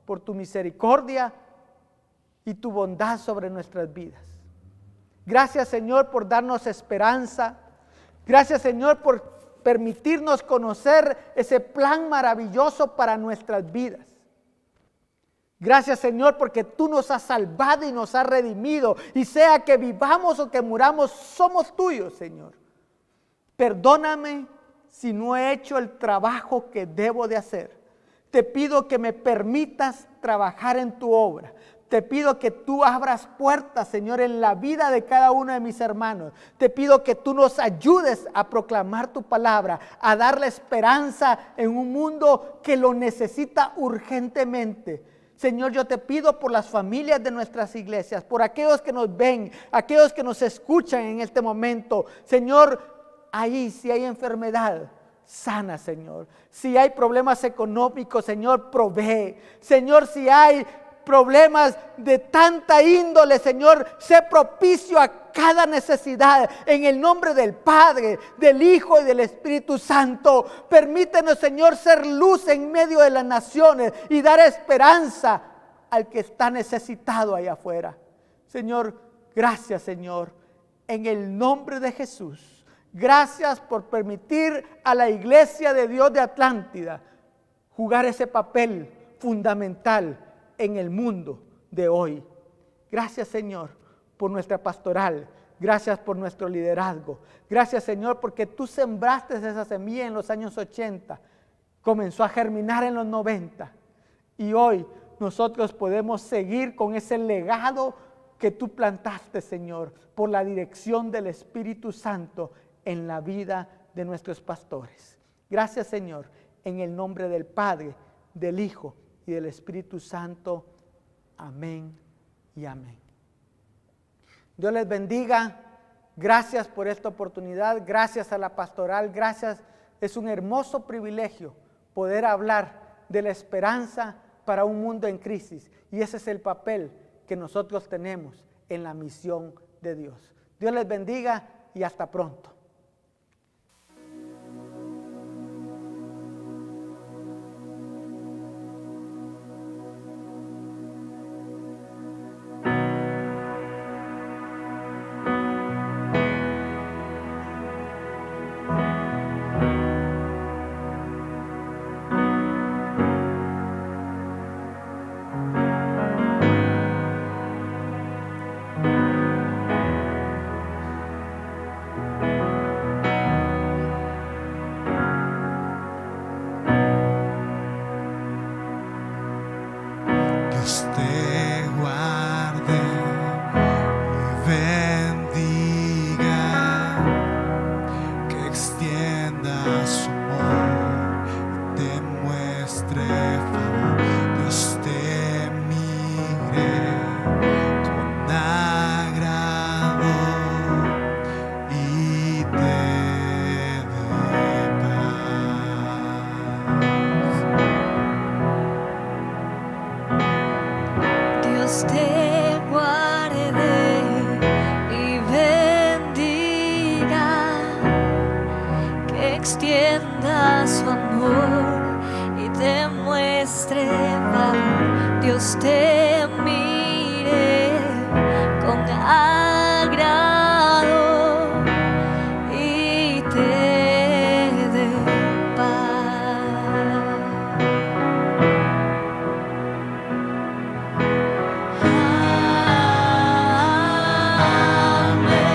por tu misericordia y tu bondad sobre nuestras vidas. Gracias, Señor, por darnos esperanza Gracias, Señor, por permitirnos conocer ese plan maravilloso para nuestras vidas. Gracias, Señor, porque tú nos has salvado y nos has redimido. Y sea que vivamos o que muramos, somos tuyos, Señor. Perdóname si no he hecho el trabajo que debo de hacer. Te pido que me permitas trabajar en tu obra. Te pido que tú abras puertas, Señor, en la vida de cada uno de mis hermanos. Te pido que tú nos ayudes a proclamar tu palabra, a darle esperanza en un mundo que lo necesita urgentemente. Señor, yo te pido por las familias de nuestras iglesias, por aquellos que nos ven, aquellos que nos escuchan en este momento. Señor, ahí si hay enfermedad, sana, Señor. Si hay problemas económicos, Señor, provee. Señor, si hay problemas de tanta índole, Señor, sé propicio a cada necesidad en el nombre del Padre, del Hijo y del Espíritu Santo. Permítenos, Señor, ser luz en medio de las naciones y dar esperanza al que está necesitado allá afuera. Señor, gracias, Señor, en el nombre de Jesús. Gracias por permitir a la Iglesia de Dios de Atlántida jugar ese papel fundamental en el mundo de hoy. Gracias, Señor, por nuestra pastoral. Gracias por nuestro liderazgo. Gracias, Señor, porque tú sembraste esa semilla en los años 80. Comenzó a germinar en los 90. Y hoy nosotros podemos seguir con ese legado que tú plantaste, Señor, por la dirección del Espíritu Santo en la vida de nuestros pastores. Gracias, Señor, en el nombre del Padre, del Hijo y del Espíritu Santo. Amén y amén. Dios les bendiga. Gracias por esta oportunidad. Gracias a la pastoral. Gracias. Es un hermoso privilegio poder hablar de la esperanza para un mundo en crisis. Y ese es el papel que nosotros tenemos en la misión de Dios. Dios les bendiga y hasta pronto. Dios te guarde y bendiga, que extienda su amor y te muestre favor. Dios te mire con agrado y te dé paz. Dios te guarde y bendiga, que extienda su amor y te muestre favor. Dios te mire con agrado y te dé paz. Amén.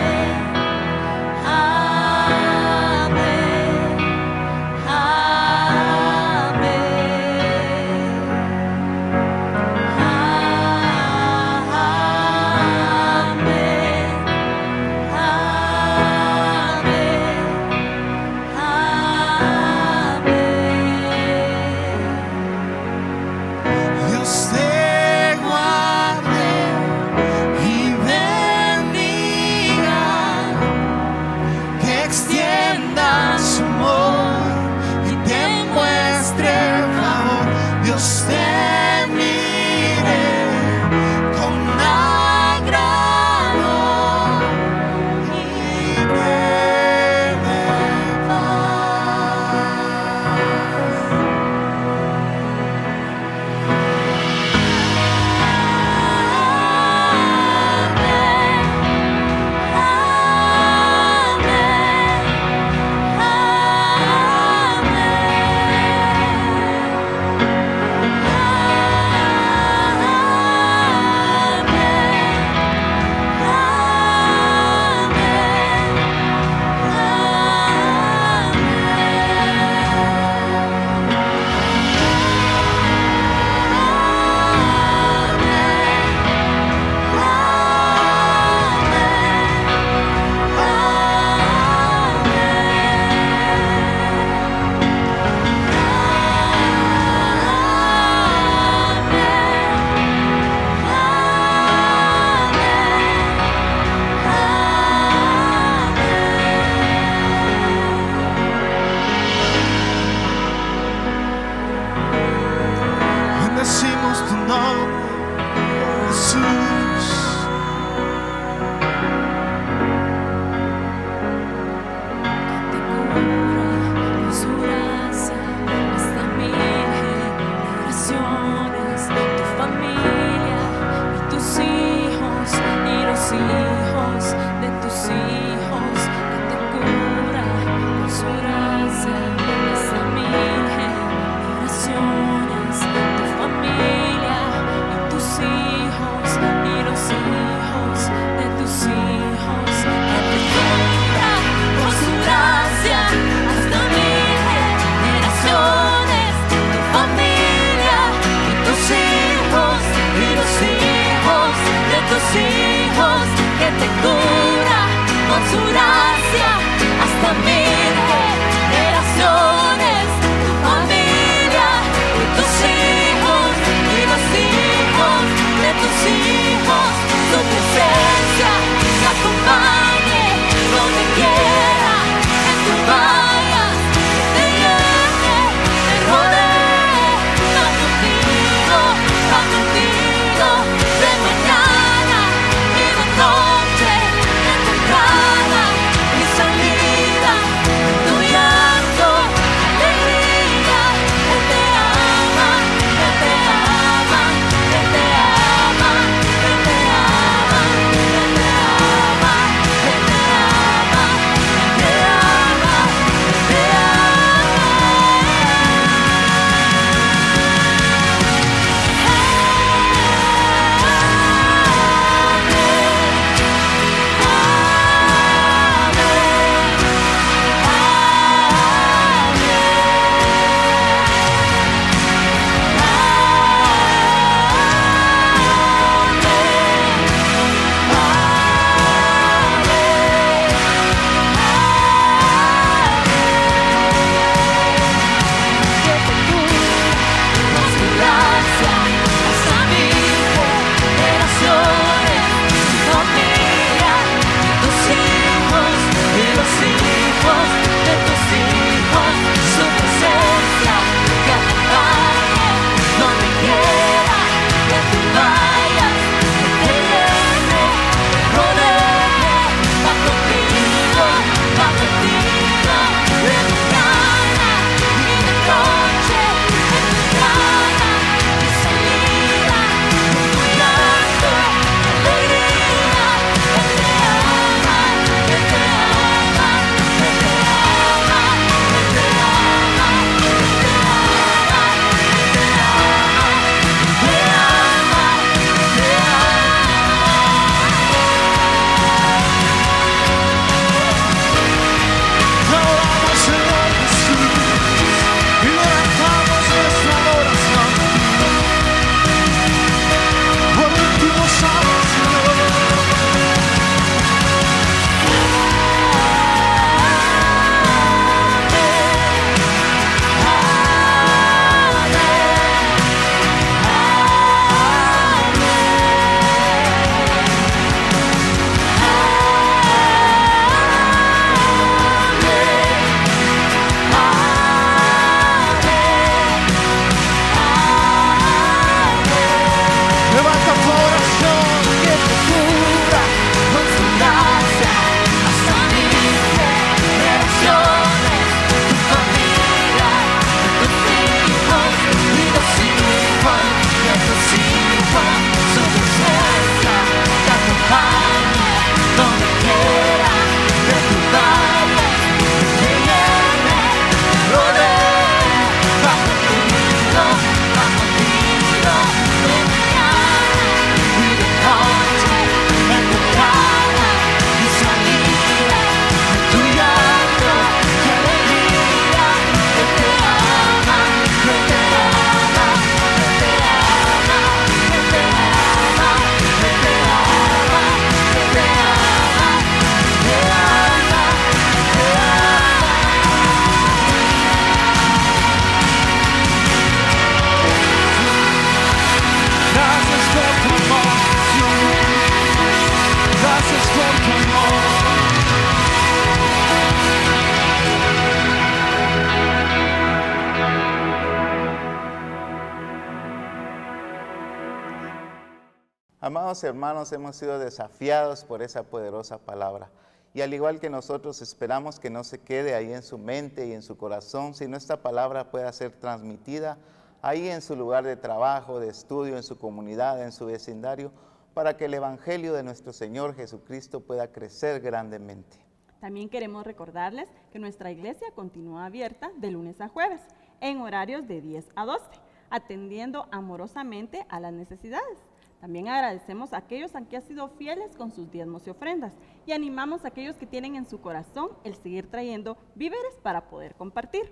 Amados hermanos, hemos sido desafiados por esa poderosa palabra. Y al igual que nosotros esperamos que no se quede ahí en su mente y en su corazón, sino esta palabra pueda ser transmitida ahí en su lugar de trabajo, de estudio, en su comunidad, en su vecindario, para que el Evangelio de nuestro Señor Jesucristo pueda crecer grandemente. También queremos recordarles que nuestra iglesia continúa abierta de lunes a jueves, en horarios de 10 a 12, atendiendo amorosamente a las necesidades. También agradecemos a aquellos que han sido fieles con sus diezmos y ofrendas y animamos a aquellos que tienen en su corazón el seguir trayendo víveres para poder compartir.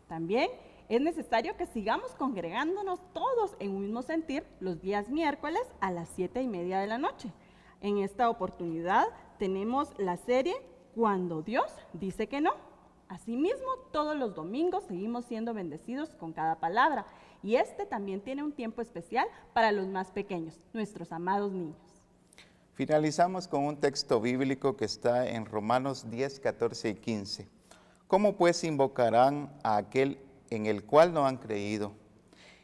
También es necesario que sigamos congregándonos todos en un mismo sentir los días miércoles a las 7:30 de la noche. En esta oportunidad tenemos la serie Cuando Dios dice que no. Asimismo, todos los domingos seguimos siendo bendecidos con cada palabra y este también tiene un tiempo especial para los más pequeños, nuestros amados niños. Finalizamos con un texto bíblico que está en Romanos 10, 14 y 15. ¿Cómo pues invocarán a aquel en el cual no han creído?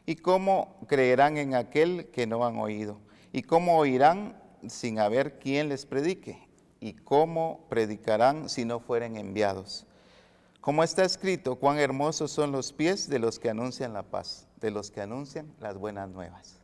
¿Y cómo creerán en aquel que no han oído? ¿Y cómo oirán sin haber quien les predique? ¿Y cómo predicarán si no fueren enviados? Como está escrito, cuán hermosos son los pies de los que anuncian la paz, de los que anuncian las buenas nuevas.